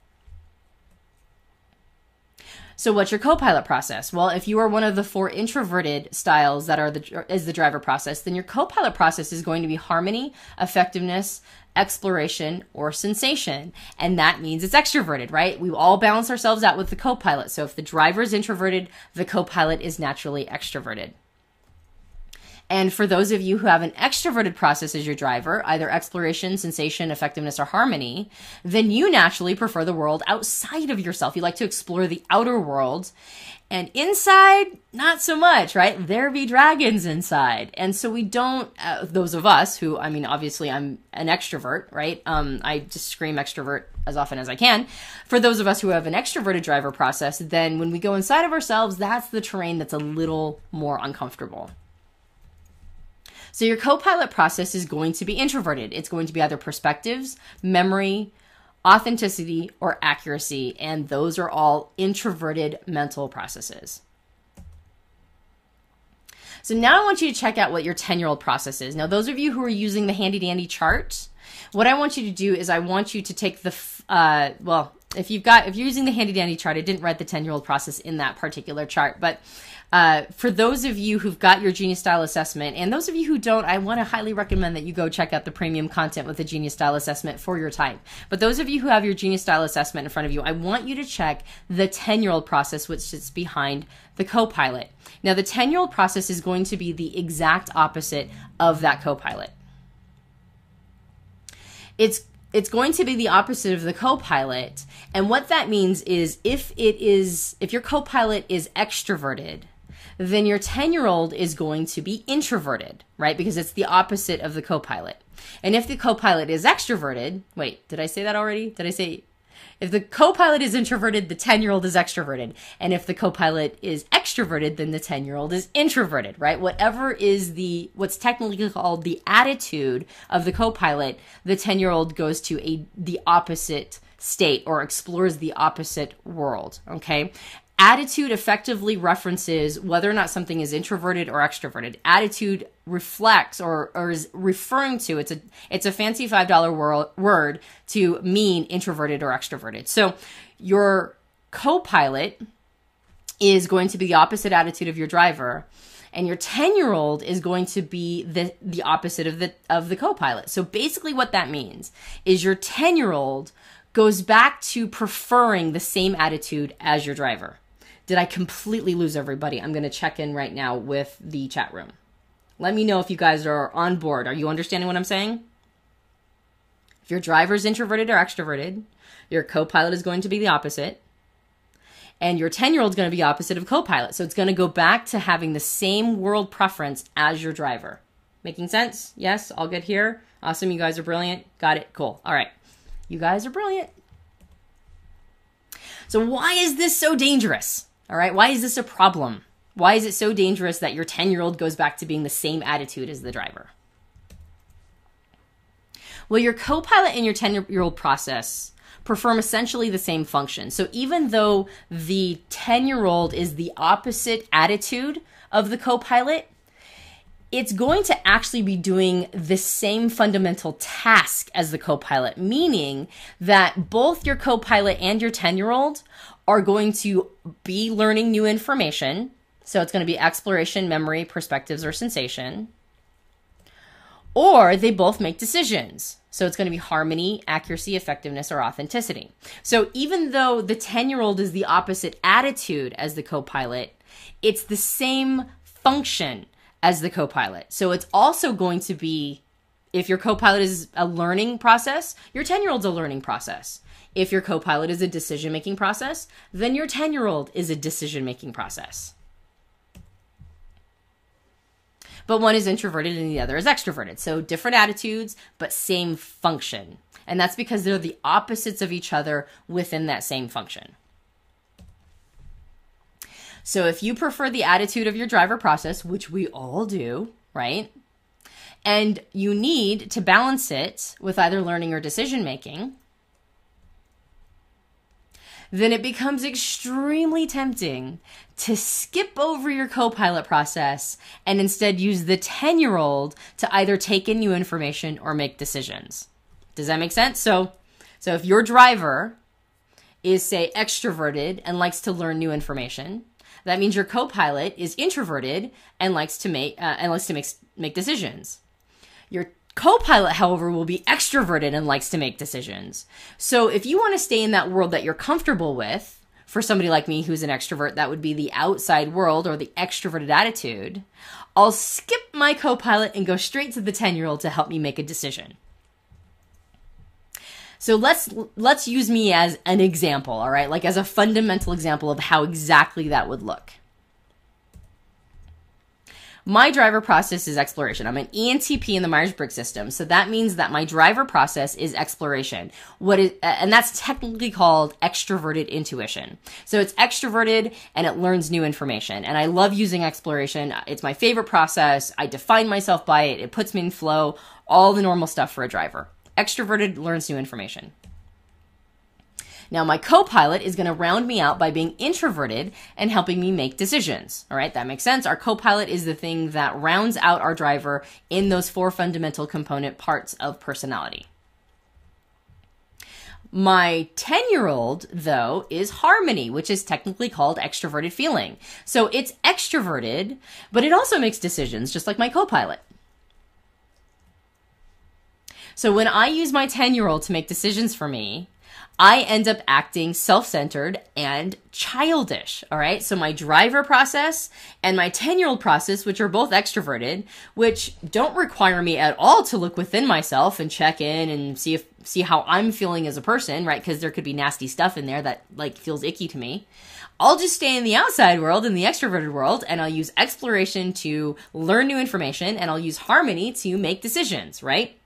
So what's your co-pilot process? Well, if you are one of the 4 introverted styles that are is the driver process, then your co-pilot process is going to be harmony, effectiveness, exploration, or sensation. And that means it's extroverted, right? We all balance ourselves out with the co-pilot. So if the driver is introverted, the co-pilot is naturally extroverted. And for those of you who have an extroverted process as your driver, either exploration, sensation, effectiveness, or harmony, then you naturally prefer the world outside of yourself. You like to explore the outer world. And inside, not so much, right? There be dragons inside. And so we don't, those of us who, I mean, obviously I'm an extrovert, right? I just scream extrovert as often as I can. For those of us who have an extroverted driver process, then when we go inside of ourselves, that's the terrain that's a little more uncomfortable. So your co-pilot process is going to be introverted. It's going to be either perspectives, memory, authenticity, or accuracy. And those are all introverted mental processes. So now I want you to check out what your 10-year-old process is. Now, those of you who are using the handy dandy chart, what I want you to do is I want you to take the, if you're using the handy dandy chart, I didn't write the 10-year-old process in that particular chart, but for those of you who've got your Genius Style Assessment, and those of you who don't, I want to highly recommend that you go check out the premium content with the Genius Style Assessment for your type. But those of you who have your Genius Style Assessment in front of you, I want you to check the 10-year-old process, which sits behind the co-pilot. Now, the 10-year-old process is going to be the exact opposite of that co-pilot. It's going to be the opposite of the co-pilot. And what that means is if your co-pilot is extroverted, then your 10-year-old is going to be introverted, right? Because it's the opposite of the co-pilot. And if the co-pilot is extroverted, wait, did I say that already? If the co-pilot is introverted, the 10-year-old is extroverted. And if the co-pilot is extroverted, then the 10-year-old is introverted, right? Whatever is what's technically called the attitude of the co-pilot, the 10-year-old goes to the opposite state or explores the opposite world, okay? Attitude effectively references whether or not something is introverted or extroverted. Attitude reflects or is referring to, it's a fancy $5 word to mean introverted or extroverted. So your co-pilot is going to be the opposite attitude of your driver, and your 10-year-old is going to be the opposite of the co-pilot. So basically what that means is your 10-year-old goes back to preferring the same attitude as your driver. Did I completely lose everybody? I'm going to check in right now with the chat room. Let me know if you guys are on board. Are you understanding what I'm saying? If your driver's introverted or extroverted, your co-pilot is going to be the opposite. And your 10-year-old is going to be opposite of co-pilot. So it's going to go back to having the same world preference as your driver. Making sense? Yes? All good here? Awesome. You guys are brilliant. Got it. Cool. All right. You guys are brilliant. So why is this so dangerous? All right. Why is this a problem? Why is it so dangerous that your 10-year-old goes back to being the same attitude as the driver? Well, your co-pilot and your 10-year-old process perform essentially the same function. So even though the 10-year-old is the opposite attitude of the co-pilot, it's going to actually be doing the same fundamental task as the co-pilot, meaning that both your co-pilot and your 10-year-old are going to be learning new information. So it's going to be exploration, memory, perspectives, or sensation. Or they both make decisions. So it's going to be harmony, accuracy, effectiveness, or authenticity. So even though the 10-year-old is the opposite attitude as the co-pilot, it's the same function as the co-pilot. So it's also going to be If your co-pilot is a learning process, your 10-year-old's a learning process. If your co-pilot is a decision-making process, then your 10-year-old is a decision-making process. But one is introverted and the other is extroverted. So different attitudes, but same function. And that's because they're the opposites of each other within that same function. So if you prefer the attitude of your driver process, which we all do, right? And you need to balance it with either learning or decision making, then it becomes extremely tempting to skip over your co-pilot process and instead use the 10-year-old to either take in new information or make decisions. Does that make sense? So if your driver is, say, extroverted and likes to learn new information, that means your co-pilot is introverted and likes to make decisions. Your co-pilot, however, will be extroverted and likes to make decisions. So if you want to stay in that world that you're comfortable with, for somebody like me who's an extrovert, that would be the outside world or the extroverted attitude, I'll skip my co-pilot and go straight to the 10-year-old to help me make a decision. So let's use me as an example, all right? Like as a fundamental example of how exactly that would look. My driver process is exploration. I'm an ENTP in the Myers-Briggs system. So that means that my driver process is exploration. And that's technically called extroverted intuition. So it's extroverted and it learns new information. And I love using exploration. It's my favorite process. I define myself by it. It puts me in flow, all the normal stuff for a driver. Extroverted learns new information. Now, my co-pilot is going to round me out by being introverted and helping me make decisions. All right, that makes sense. Our co-pilot is the thing that rounds out our driver in those 4 fundamental component parts of personality. My 10-year-old, though, is harmony, which is technically called extroverted feeling. So it's extroverted, but it also makes decisions, just like my co-pilot. So when I use my 10-year-old to make decisions for me, I end up acting self-centered and childish, all right? So my driver process and my 10-year-old process, which are both extroverted, which don't require me at all to look within myself and check in and see how I'm feeling as a person, right? Because there could be nasty stuff in there that like feels icky to me. I'll just stay in the outside world, in the extroverted world, and I'll use exploration to learn new information, and I'll use harmony to make decisions, right?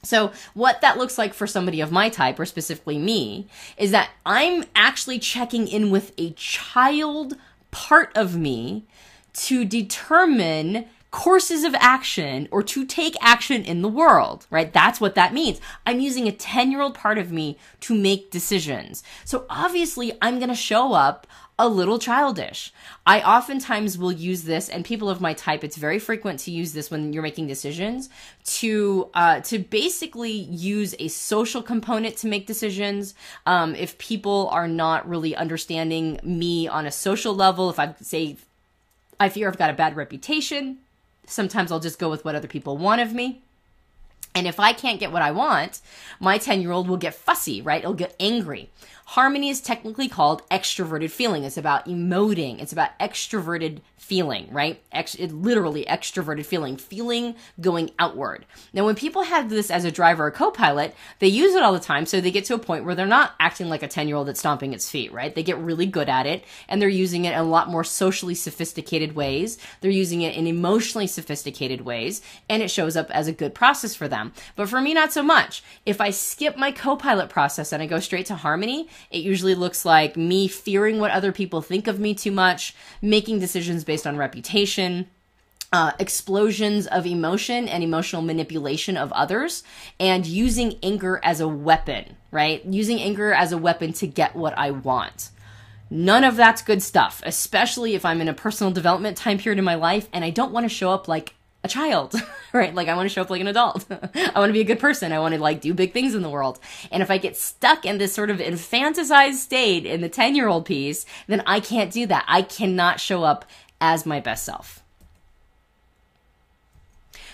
So what that looks like for somebody of my type, or specifically me, is that I'm actually checking in with a child part of me to determine courses of action or to take action in the world, right? That's what that means. I'm using a 10-year-old part of me to make decisions. So obviously I'm going to show up a little childish. I oftentimes will use this, and people of my type, it's very frequent to use this when you're making decisions, to basically use a social component to make decisions. If people are not really understanding me on a social level, if I fear I've got a bad reputation, sometimes I'll just go with what other people want of me. And if I can't get what I want, my 10-year-old will get fussy, right? It'll get angry. Harmony is technically called extroverted feeling. It's about emoting. It's about extroverted feeling, right? Literally extroverted feeling going outward. Now, when people have this as a driver or co-pilot, they use it all the time. So they get to a point where they're not acting like a 10-year-old that's stomping its feet, right? They get really good at it, and they're using it in a lot more socially sophisticated ways. They're using it in emotionally sophisticated ways, and it shows up as a good process for them. But for me, not so much. If I skip my co-pilot process and I go straight to harmony, it usually looks like me fearing what other people think of me too much, making decisions based on reputation, explosions of emotion and emotional manipulation of others, and using anger as a weapon, right? Using anger as a weapon to get what I want. None of that's good stuff, especially if I'm in a personal development time period in my life and I don't want to show up like a child, right? Like I want to show up like an adult. I want to be a good person. I want to like do big things in the world. And if I get stuck in this sort of infanticized state in the 10-year-old piece, then I can't do that. I cannot show up as my best self.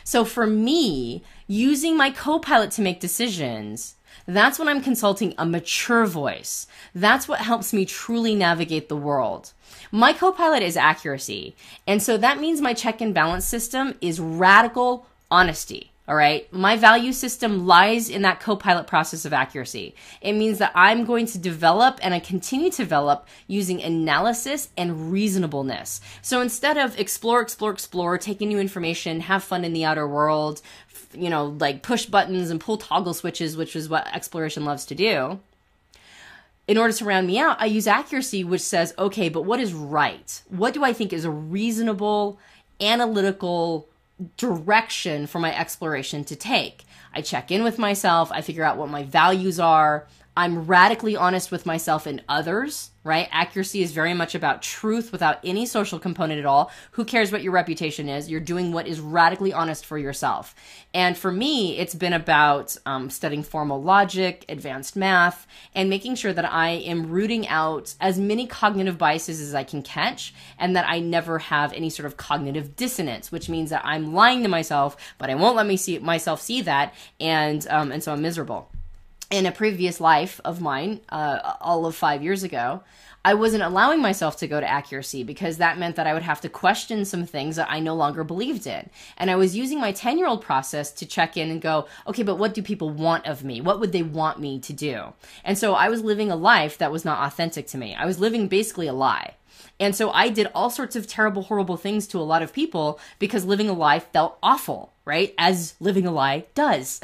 So for me, using my co-pilot to make decisions, that's when I'm consulting a mature voice. That's what helps me truly navigate the world. My co-pilot is accuracy. And so that means my check and balance system is radical honesty. All right. My value system lies in that co-pilot process of accuracy. It means that I'm going to develop, and I continue to develop, using analysis and reasonableness. So instead of explore, taking new information, have fun in the outer world, like push buttons and pull toggle switches, which is what exploration loves to do, in order to round me out, I use accuracy, which says, okay, but what is right? What do I think is a reasonable, analytical direction for my exploration to take? I check in with myself. I figure out what my values are. I'm radically honest with myself and others, right? Accuracy is very much about truth without any social component at all. Who cares what your reputation is? You're doing what is radically honest for yourself. And for me, it's been about studying formal logic, advanced math, and making sure that I am rooting out as many cognitive biases as I can catch, and that I never have any sort of cognitive dissonance, which means that I'm lying to myself, but I won't let myself see that, and so I'm miserable. In a previous life of mine, all of 5 years ago, I wasn't allowing myself to go to accuracy because that meant that I would have to question some things that I no longer believed in. And I was using my 10-year-old process to check in and go, okay, but what do people want of me? What would they want me to do? And so I was living a life that was not authentic to me. I was living basically a lie. And so I did all sorts of terrible, horrible things to a lot of people because living a lie felt awful, right? As living a lie does,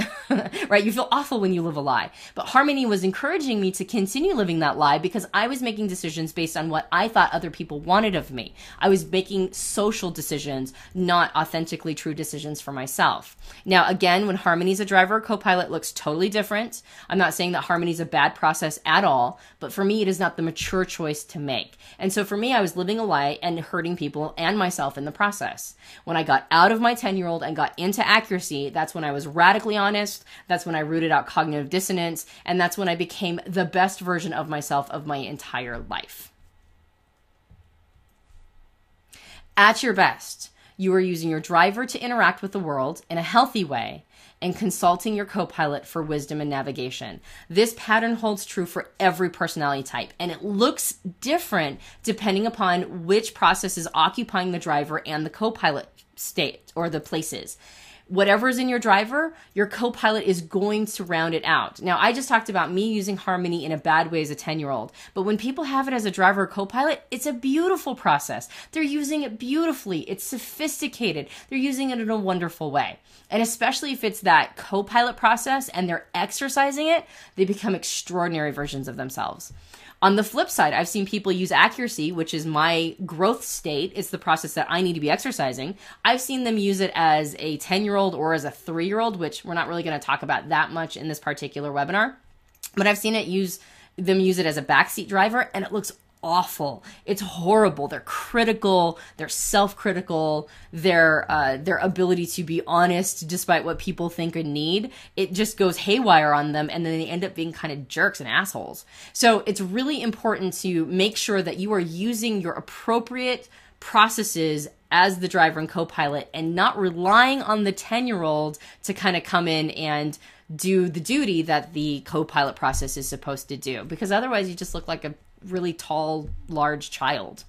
right? You feel awful when you live a lie. But Harmony was encouraging me to continue living that lie because I was making decisions based on what I thought other people wanted of me. I was making social decisions, not authentically true decisions for myself. Now, again, when Harmony's a driver, Copilot looks totally different. I'm not saying that Harmony's a bad process at all, but for me, it is not the mature choice to make. And so for me, I was living a lie and hurting people and myself in the process. When I got out of my 10-year-old and got into accuracy, that's when I was radically honest. That's when I rooted out cognitive dissonance. And that's when I became the best version of myself of my entire life. At your best, you are using your driver to interact with the world in a healthy way and consulting your co-pilot for wisdom and navigation. This pattern holds true for every personality type, and it looks different depending upon which process is occupying the driver and the co-pilot state or the places. Whatever is in your driver, your co-pilot is going to round it out. Now, I just talked about me using Harmony in a bad way as a 10-year-old, but when people have it as a driver or co-pilot, it's a beautiful process. They're using it beautifully. It's sophisticated. They're using it in a wonderful way. And especially if it's that co-pilot process and they're exercising it, they become extraordinary versions of themselves. On the flip side, I've seen people use accuracy, which is my growth state. It's the process that I need to be exercising. I've seen them use it as a 10-year-old or as a 3-year-old, which we're not really going to talk about that much in this particular webinar. But I've seen them use it as a backseat driver, and it looks awful. It's horrible. They're critical. They're self-critical. Their ability to be honest despite what people think or need, it just goes haywire on them, and then they end up being kind of jerks and assholes. So it's really important to make sure that you are using your appropriate processes as the driver and co-pilot and not relying on the 10-year-old to kind of come in and do the duty that the co-pilot process is supposed to do, because otherwise you just look like a really tall, large child.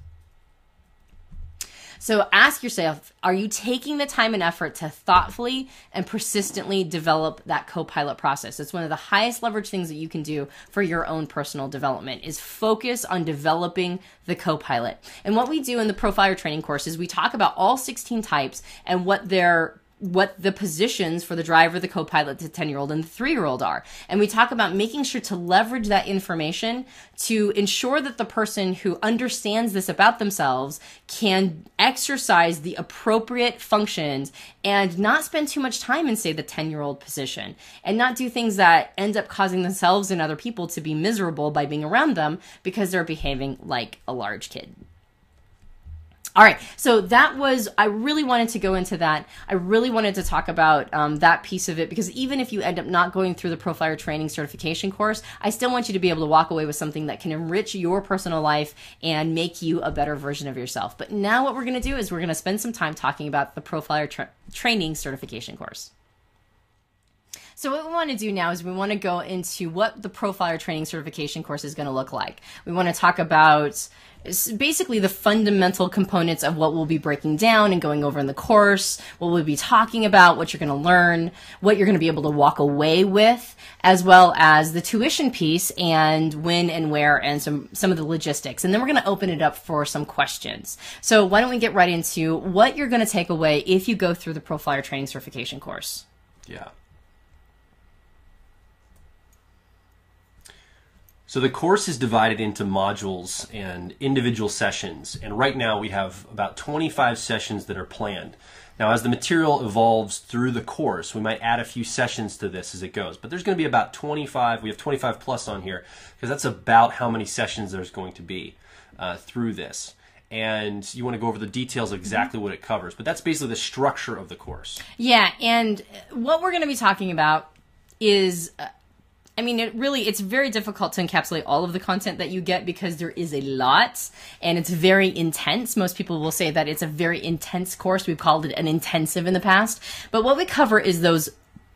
So ask yourself, are you taking the time and effort to thoughtfully and persistently develop that co-pilot process? It's one of the highest leverage things that you can do for your own personal development is focus on developing the co-pilot. And what we do in the Profiler training course is we talk about all 16 types and what the positions for the driver, the co-pilot, the 10-year-old, and the 3-year-old are. And we talk about making sure to leverage that information to ensure that the person who understands this about themselves can exercise the appropriate functions and not spend too much time in, say, the 10-year-old position, and not do things that end up causing themselves and other people to be miserable by being around them because they're behaving like a large kid. All right, so I really wanted to go into that. I really wanted to talk about that piece of it, because even if you end up not going through the Profiler Training Certification course, I still want you to be able to walk away with something that can enrich your personal life and make you a better version of yourself. But now what we're going to do is we're going to spend some time talking about the Profiler Training Certification course. So what we want to do now is we want to go into what the Profiler Training Certification course is going to look like. We want to talk about basically the fundamental components of what we'll be breaking down and going over in the course, what we'll be talking about, what you're going to learn, what you're going to be able to walk away with, as well as the tuition piece and when and where and some of the logistics. And then we're going to open it up for some questions. So why don't we get right into what you're going to take away if you go through the Profiler Training Certification course. Yeah. So the course is divided into modules and individual sessions, and right now we have about 25 sessions that are planned. Now, as the material evolves through the course, we might add a few sessions to this as it goes, but there's going to be about 25. We have 25 plus on here because that's about how many sessions there's going to be through this. And you want to go over the details of exactly what it covers, but that's basically the structure of the course. Yeah, and what we're going to be talking about is... it's very difficult to encapsulate all of the content that you get because there is a lot and it's very intense. Most people will say that it's a very intense course. We've called it an intensive in the past. But what we cover is those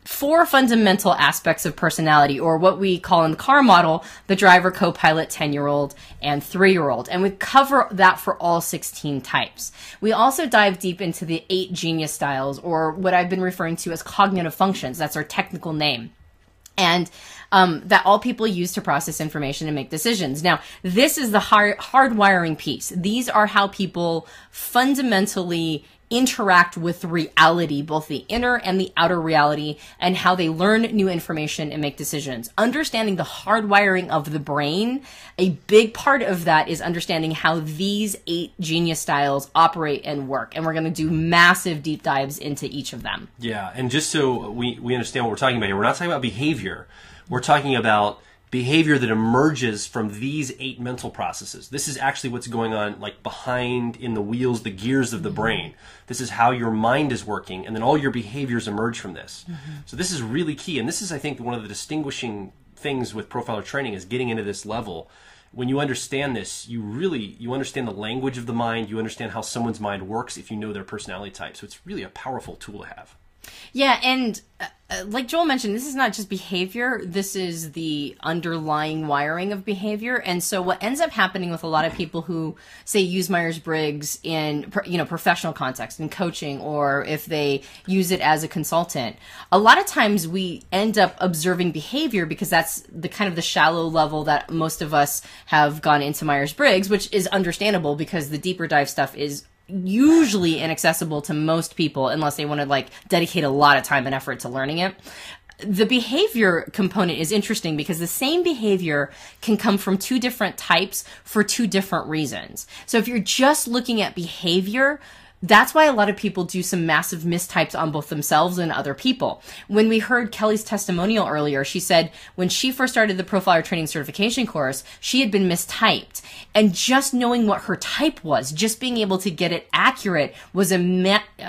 4 fundamental aspects of personality, or what we call in the CAR model, the driver, co-pilot, 10-year-old, and 3-year-old. And we cover that for all 16 types. We also dive deep into the 8 genius styles, or what I've been referring to as cognitive functions. That's our technical name. And that all people use to process information and make decisions. Now, this is the hardwiring piece. These are how people fundamentally interact with reality, both the inner and the outer reality, and how they learn new information and make decisions. Understanding the hardwiring of the brain, a big part of that is understanding how these 8 genius styles operate and work. And we're going to do massive deep dives into each of them. Yeah, and just so we understand what we're talking about here, we're not talking about behavior. We're talking about behavior that emerges from these 8 mental processes. This is actually what's going on like behind in the wheels, the gears of the brain. This is how your mind is working, and then all your behaviors emerge from this. So this is really key, and this is, I think, one of the distinguishing things with profiler training is getting into this level. When you understand this, you understand the language of the mind, you understand how someone's mind works if you know their personality type. So it's really a powerful tool to have. Yeah, and like Joel mentioned, this is not just behavior. This is the underlying wiring of behavior. And so what ends up happening with a lot of people who, say, use Myers-Briggs in professional context, in coaching, or if they use it as a consultant, a lot of times we end up observing behavior because that's the kind of the shallow level that most of us have gone into Myers-Briggs, which is understandable because the deeper dive stuff is usually inaccessible to most people unless they want to dedicate a lot of time and effort to learning it. The behavior component is interesting because the same behavior can come from 2 different types for 2 different reasons. So if you're just looking at behavior, that's why a lot of people do some massive mistypes on both themselves and other people. When we heard Kelly's testimonial earlier, she said when she first started the Profiler Training Certification course, she had been mistyped. And just knowing what her type was, just being able to get it accurate was a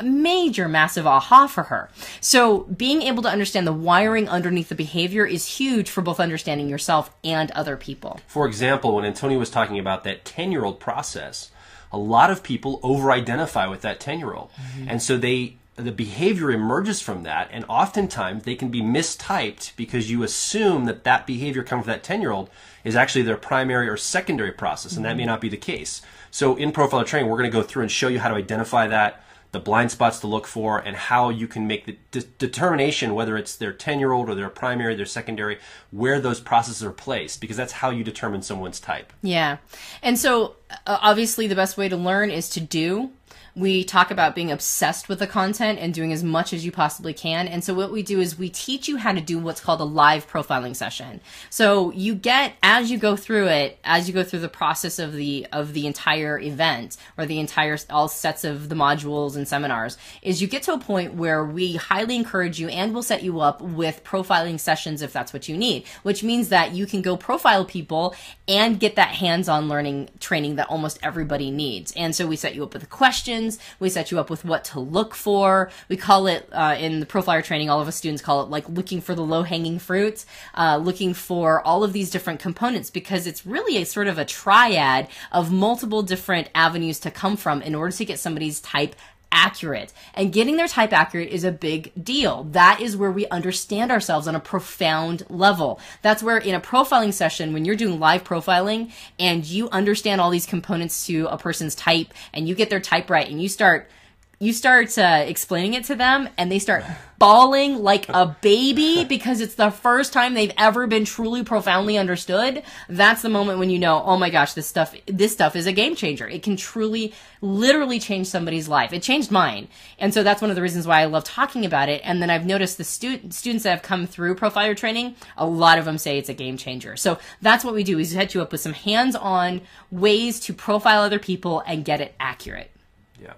major, massive aha for her. So being able to understand the wiring underneath the behavior is huge for both understanding yourself and other people. For example, when Antonio was talking about that 10-year-old process, a lot of people over-identify with that 10-year-old. And so the behavior emerges from that, and oftentimes they can be mistyped because you assume that behavior coming from that 10-year-old is actually their primary or secondary process, and that may not be the case. So in profiler training, we're going to go through and show you how to identify that, the blind spots to look for, and how you can make the determination whether it's their 10-year-old or their primary, their secondary, where those processes are placed, because that's how you determine someone's type. Yeah. And so obviously the best way to learn is to do. We talk about being obsessed with the content and doing as much as you possibly can. And so what we do is we teach you how to do what's called a live profiling session. So you get, as you go through the process of the entire event, or the entire, all sets of the modules and seminars, is you get to a point where we highly encourage you and we'll set you up with profiling sessions if that's what you need, which means that you can go profile people and get that hands-on learning training that almost everybody needs. And so we set you up with the questions. We set you up with what to look for. We call it, in the profiler training, all of us students call it like looking for the low-hanging fruit, looking for all of these different components, because it's really a sort of a triad of multiple different avenues to come from in order to get somebody's type accurate. And getting their type accurate is a big deal. That is where we understand ourselves on a profound level. That's where in a profiling session, when you're doing live profiling and you understand all these components to a person's type and you get their type right and you start explaining it to them and they start bawling like a baby because it's the first time they've ever been truly profoundly understood. That's the moment when you know, oh my gosh, this stuff is a game changer. It can truly, literally change somebody's life. It changed mine. And so that's one of the reasons why I love talking about it. And then I've noticed the students that have come through profiler training, a lot of them say it's a game changer. So that's what we do, is set you up with some hands-on ways to profile other people and get it accurate. Yeah.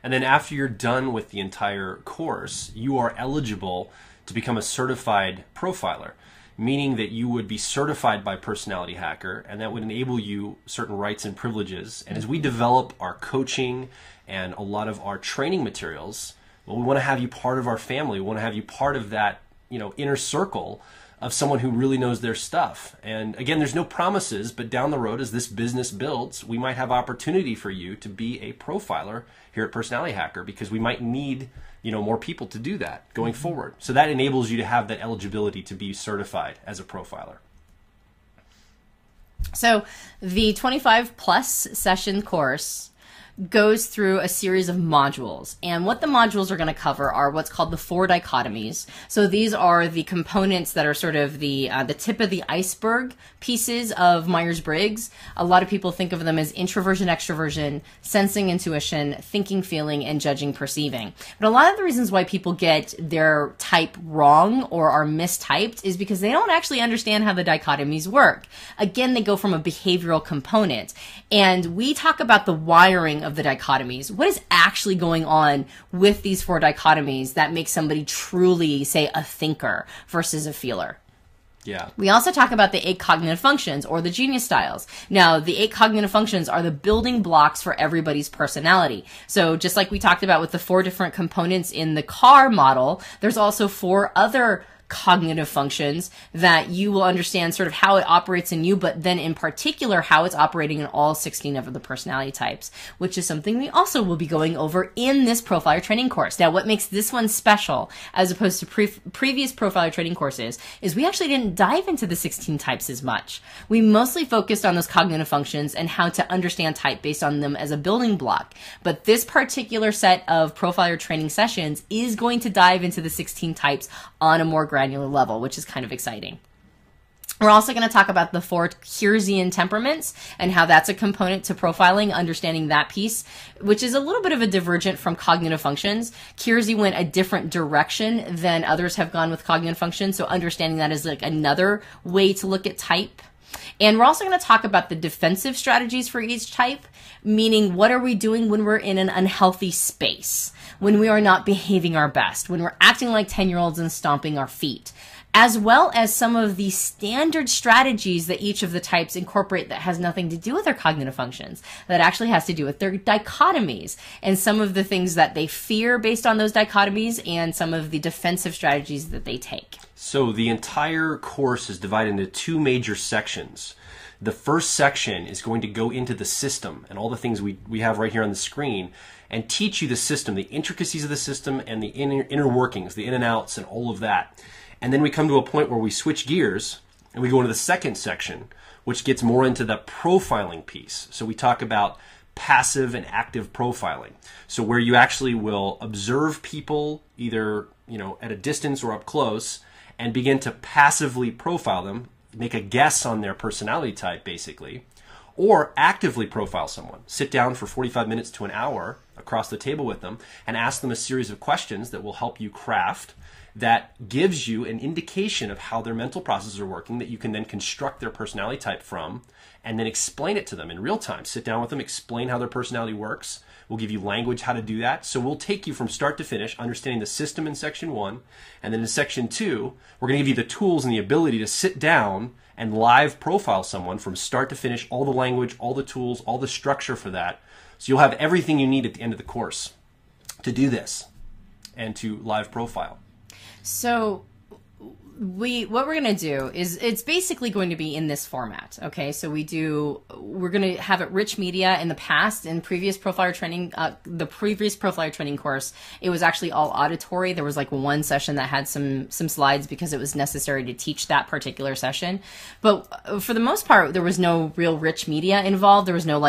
And then after you're done with the entire course, you are eligible to become a certified profiler, meaning that you would be certified by Personality Hacker, and that would enable you certain rights and privileges. And as we develop our coaching and a lot of our training materials, well, we want to have you part of our family. We want to have you part of that, inner circle of someone who really knows their stuff. And again, there's no promises, but down the road, as this business builds, we might have opportunity for you to be a profiler here at Personality Hacker, because we might need, more people to do that going forward. So that enables you to have that eligibility to be certified as a profiler. So the 25 plus session course goes through a series of modules. And what the modules are going to cover are what's called the 4 dichotomies. So these are the components that are sort of the tip of the iceberg pieces of Myers-Briggs. A lot of people think of them as introversion, extroversion, sensing, intuition, thinking, feeling, and judging, perceiving. But a lot of the reasons why people get their type wrong or are mistyped is because they don't actually understand how the dichotomies work. Again, they go from a behavioral component. And we talk about the wiring of the dichotomies. What is actually going on with these 4 dichotomies that makes somebody truly, say, a thinker versus a feeler? Yeah. We also talk about the 8 cognitive functions, or the genius styles. Now, the 8 cognitive functions are the building blocks for everybody's personality. So just like we talked about with the 4 different components in the car model, there's also 4 other cognitive functions that you will understand sort of how it operates in you, but then in particular how it's operating in all 16 of the personality types, which is something we also will be going over in this profiler training course. Now, what makes this one special as opposed to previous profiler training courses is we actually didn't dive into the 16 types as much. We mostly focused on those cognitive functions and how to understand type based on them as a building block. But this particular set of profiler training sessions is going to dive into the 16 types on a more granular level, which is kind of exciting. We're also going to talk about the 4 Kiersian temperaments and how that's a component to profiling, understanding that piece, which is a little bit of a divergent from cognitive functions. Kiersey went a different direction than others have gone with cognitive functions, so understanding that is like another way to look at type. And we're also going to talk about the defensive strategies for each type, meaning what are we doing when we're in an unhealthy space, when we are not behaving our best, when we're acting like 10-year-olds and stomping our feet, as well as some of the standard strategies that each of the types incorporate that has nothing to do with their cognitive functions, that actually has to do with their dichotomies and some of the things that they fear based on those dichotomies and some of the defensive strategies that they take. So the entire course is divided into 2 major sections. The first section is going to go into the system and all the things we have right here on the screen and teach you the system, the intricacies of the system and the inner workings, the in and outs and all of that. And then we come to a point where we switch gears and we go into the second section, which gets more into the profiling piece. So we talk about passive and active profiling. So where you actually will observe people either, at a distance or up close and begin to passively profile them, make a guess on their personality type basically, or actively profile someone. Sit down for 45 minutes to an hour across the table with them and ask them a series of questions that will help you craft that gives you an indication of how their mental processes are working that you can then construct their personality type from and then explain it to them in real time. Sit down with them, explain how their personality works. We'll give you language how to do that. So we'll take you from start to finish, understanding the system in section 1. And then in section 2, we're going to give you the tools and the ability to sit down and live profile someone from start to finish, all the language, all the tools, all the structure for that. So you'll have everything you need at the end of the course to do this and to live profile. So what we're going to do is it's basically going to be in this format. Okay. So we're going to have it rich media. In the past, in previous Profiler training, the previous Profiler training course, it was actually all auditory. There was like one session that had some slides because it was necessary to teach that particular session. But for the most part, there was no real rich media involved. There was no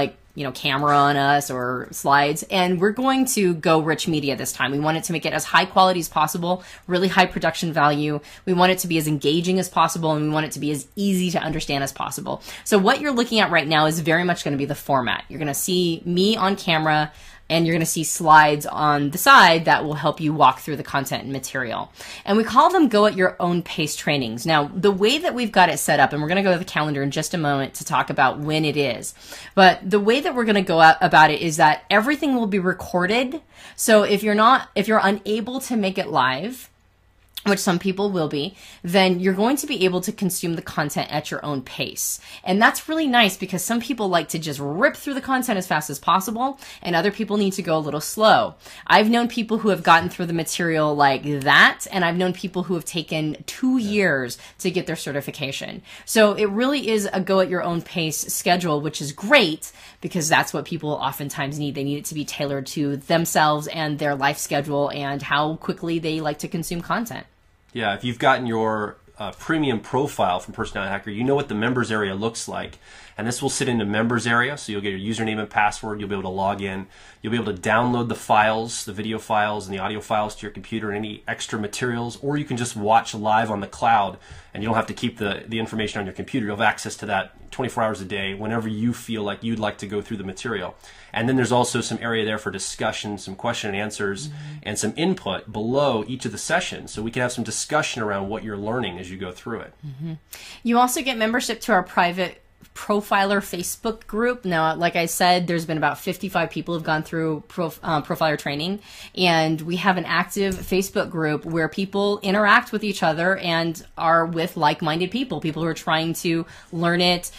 camera on us or slides. And we're going to go rich media this time. We want it to make it as high quality as possible, really high production value. We want it to be as engaging as possible, and we want it to be as easy to understand as possible. So what you're looking at right now is very much going to be the format. You're going to see me on camera, and you're going to see slides on the side that will help you walk through the content and material. And we call them go at your own pace trainings. Now, the way that we've got it set up, and we're going to go to the calendar in just a moment to talk about when it is, but the way that we're going to go about it is that everything will be recorded. So if you're unable to make it live, which some people will be, then you're going to be able to consume the content at your own pace. And that's really nice because some people like to just rip through the content as fast as possible, and other people need to go a little slow. I've known people who have gotten through the material like that, and I've known people who have taken 2 years to get their certification. So it really is a go at your own pace schedule, which is great because that's what people oftentimes need. They need it to be tailored to themselves and their life schedule and how quickly they like to consume content. Yeah, if you've gotten your premium profile from Personality Hacker, you know what the members area looks like. And this will sit in the members area, so you'll get your username and password. You'll be able to log in. You'll be able to download the files, the video files and the audio files to your computer, and any extra materials, or you can just watch live on the cloud, and you don't have to keep the information on your computer. You'll have access to that 24 hours a day whenever you feel like you'd like to go through the material. And then there's also some area there for discussion, some question and answers, and some input below each of the sessions, so we can have some discussion around what you're learning as you go through it. You also get membership to our private Profiler Facebook group. Now, like I said, there's been about 55 people who've gone through Profiler training, and we have an active Facebook group where people interact with each other and are with like-minded people who are trying to learn it.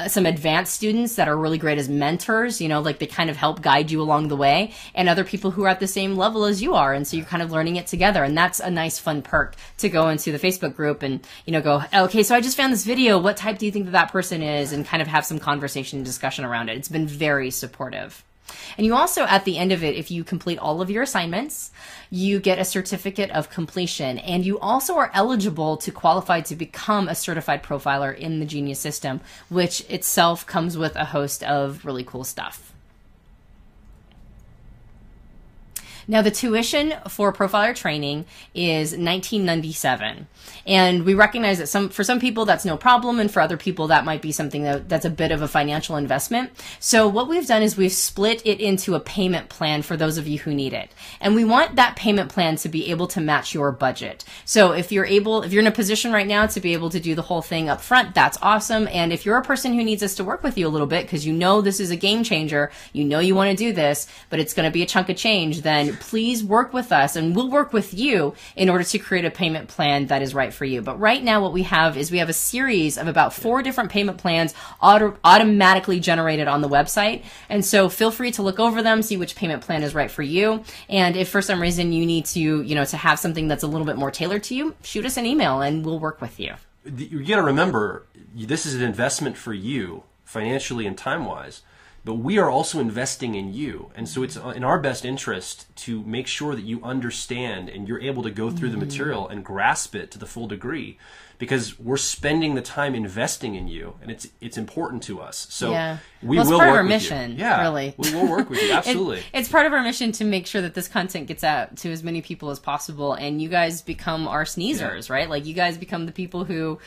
Some advanced students that are really great as mentors, like they kind of help guide you along the way, and other people who are at the same level as you are, and so you're kind of learning it together. And that's a nice, fun perk to go into the Facebook group and go, okay, so I just found this video. What type do you think that person is? And kind of have some conversation and discussion around it. It's been very supportive. And you also, at the end of it, if you complete all of your assignments, you get a certificate of completion. And you also are eligible to qualify to become a certified profiler in the Genius system, which itself comes with a host of really cool stuff. Now, the tuition for Profiler training is $19.97, and we recognize that for some people that's no problem, and for other people that might be something that's a bit of a financial investment. So what we've done is we've split it into a payment plan for those of you who need it, and we want that payment plan to be able to match your budget. So if you're in a position right now to be able to do the whole thing up front, that's awesome. And if you're a person who needs us to work with you a little bit because this is a game changer, you want to do this, but it's going to be a chunk of change, then please work with us and we'll work with you in order to create a payment plan that is right for you. But right now what we have is we have a series of about 4 different payment plans automatically generated on the website. And so feel free to look over them, see which payment plan is right for you. And if for some reason you need to, to have something that's a little bit more tailored to you, shoot us an email and we'll work with you. You got to remember, this is an investment for you financially and time-wise. But we are also investing in you. And so it's in our best interest to make sure that you understand and you're able to go through the material and grasp it to the full degree, because we're spending the time investing in you, and it's important to us. So we will work with you. It's part of our mission, really. We will work with you, absolutely. It's part of our mission to make sure that this content gets out to as many people as possible, and you guys become our sneezers, right? Like, you guys become the people who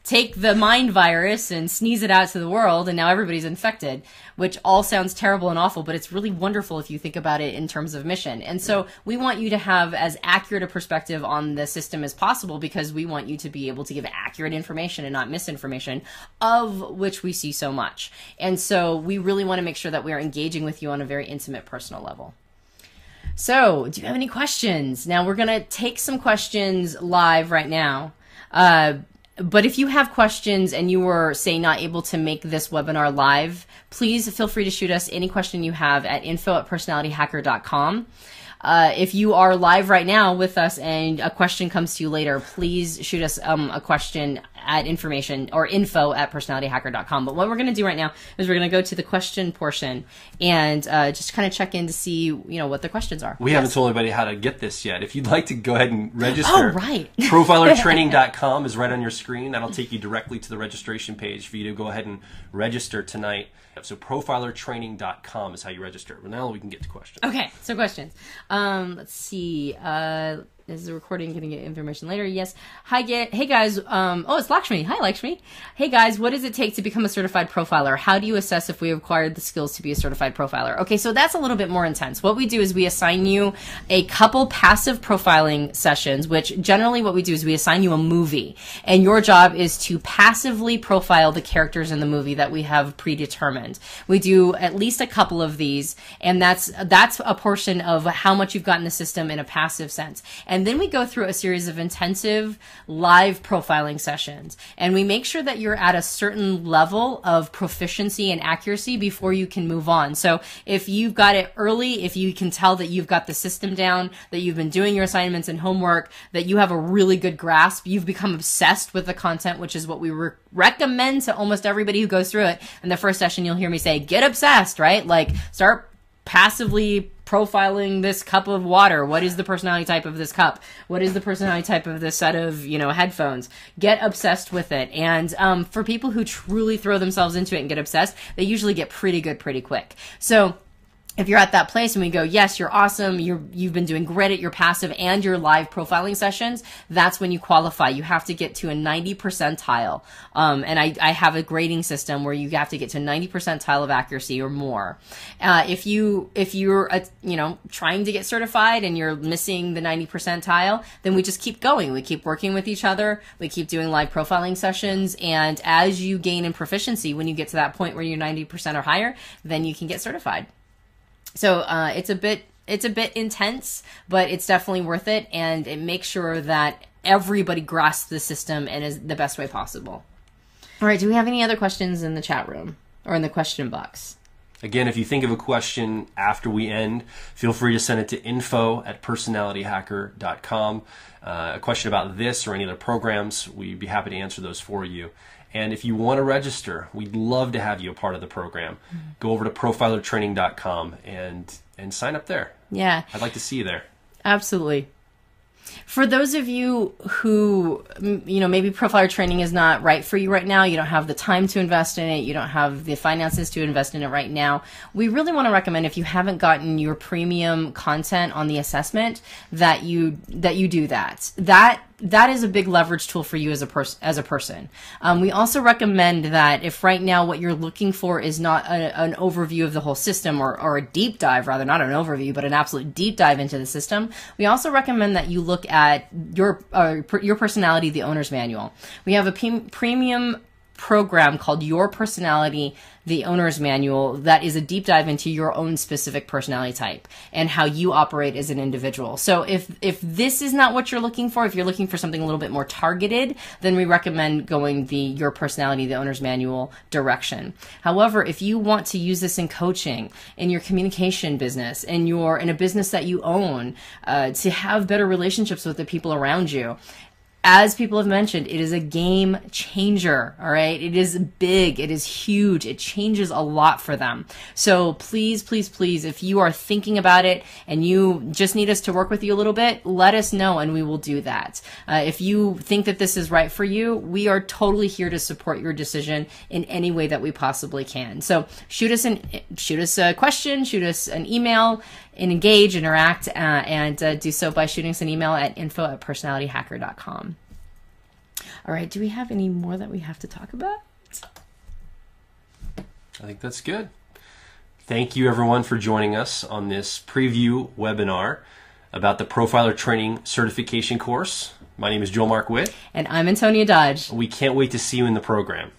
take the mind virus and sneeze it out to the world, and now everybody's infected, which all sounds terrible and awful, but it's really wonderful if you think about it in terms of mission. And so we want you to have as accurate a perspective on the system as possible, because we want you to be able to give accurate information and not misinformation, of which we see so much. And so we really want to make sure that we are engaging with you on a very intimate, personal level. So do you have any questions? Now we're going to take some questions live right now. But if you have questions and you were, say, not able to make this webinar live, please feel free to shoot us any question you have at info@personalityhacker.com. if you are live right now with us and a question comes to you later, please shoot us a question at info@personalityhacker.com. But what we're going to do right now is we're going to go to the question portion and just kind of check in to see, what the questions are. We haven't told anybody how to get this yet. If you'd like to go ahead and register, oh, right. profilertraining.com is right on your screen. That'll take you directly to the registration page for you to go ahead and register tonight. So profilertraining.com is how you register. But now we can get to questions. Okay, so questions. Let's see. Is the recording going to get information later? Yes. Hey guys. It's Lakshmi. Hi, Lakshmi. Hey guys, what does it take to become a certified profiler? How do you assess if we have acquired the skills to be a certified profiler? Okay, so that's a little bit more intense. What we do is we assign you a couple passive profiling sessions, which generally what we do is we assign you a movie, and your job is to passively profile the characters in the movie that we have predetermined. We do at least a couple of these, and that's a portion of how much you've got in the system in a passive sense. And then we go through a series of intensive live profiling sessions, and we make sure that you're at a certain level of proficiency and accuracy before you can move on. So if you've got it early, if you can tell that you've got the system down, that you've been doing your assignments and homework, that you have a really good grasp, you've become obsessed with the content, which is what we recommend to almost everybody who goes through it. In the first session, you'll hear me say, get obsessed, right? Like, start passively profiling this cup of water. What is the personality type of this cup? What is the personality type of this set of, headphones? Get obsessed with it. And for people who truly throw themselves into it and get obsessed, they usually get pretty good pretty quick. So if you're at that place and we go, yes, you're awesome, you've been doing great at your passive and your live profiling sessions, that's when you qualify. You have to get to a 90 percentile. And I have a grading system where you have to get to 90 percentile of accuracy or more. If you're trying to get certified and you're missing the 90 percentile, then we just keep going. We keep working with each other. We keep doing live profiling sessions. And as you gain in proficiency, when you get to that point where you're 90% or higher, then you can get certified. So it's a bit intense, but it's definitely worth it, and it makes sure that everybody grasps the system and is the best way possible. All right, do we have any other questions in the chat room or in the question box? Again, if you think of a question after we end, feel free to send it to info@personalityhacker.com. A question about this or any other programs, we'd be happy to answer those for you. And if you want to register, we'd love to have you a part of the program. Go over to profilertraining.com and sign up there. Yeah. I'd like to see you there. Absolutely. For those of you who, maybe profiler training is not right for you right now, you don't have the time to invest in it, you don't have the finances to invest in it right now, we really want to recommend, if you haven't gotten your premium content on the assessment, that you do that. That is a big leverage tool for you as a person. We also recommend that if right now what you're looking for is not an overview of the whole system or a deep dive, rather not an overview, but an absolute deep dive into the system, we also recommend that you look at your personality, the owner's manual. We have a premium program called Your Personality, the Owner's Manual, that is a deep dive into your own specific personality type and how you operate as an individual. So if this is not what you're looking for, if you're looking for something a little bit more targeted, then we recommend going the Your Personality, the Owner's Manual direction. However, if you want to use this in coaching, in your communication business, in a business that you own, to have better relationships with the people around you, as people have mentioned, it is a game changer, all right? It is big. It is huge. It changes a lot for them. So please, please, please, if you are thinking about it and you just need us to work with you a little bit, let us know and we will do that. If you think that this is right for you, we are totally here to support your decision in any way that we possibly can. So shoot us a question, shoot us an email, and engage, interact, and do so by shooting us an email at info@personalityhacker.com. All right, do we have any more that we have to talk about? I think that's good. Thank you, everyone, for joining us on this preview webinar about the Profiler Training Certification course. My name is Joel Mark Witt. And I'm Antonia Dodge. We can't wait to see you in the program.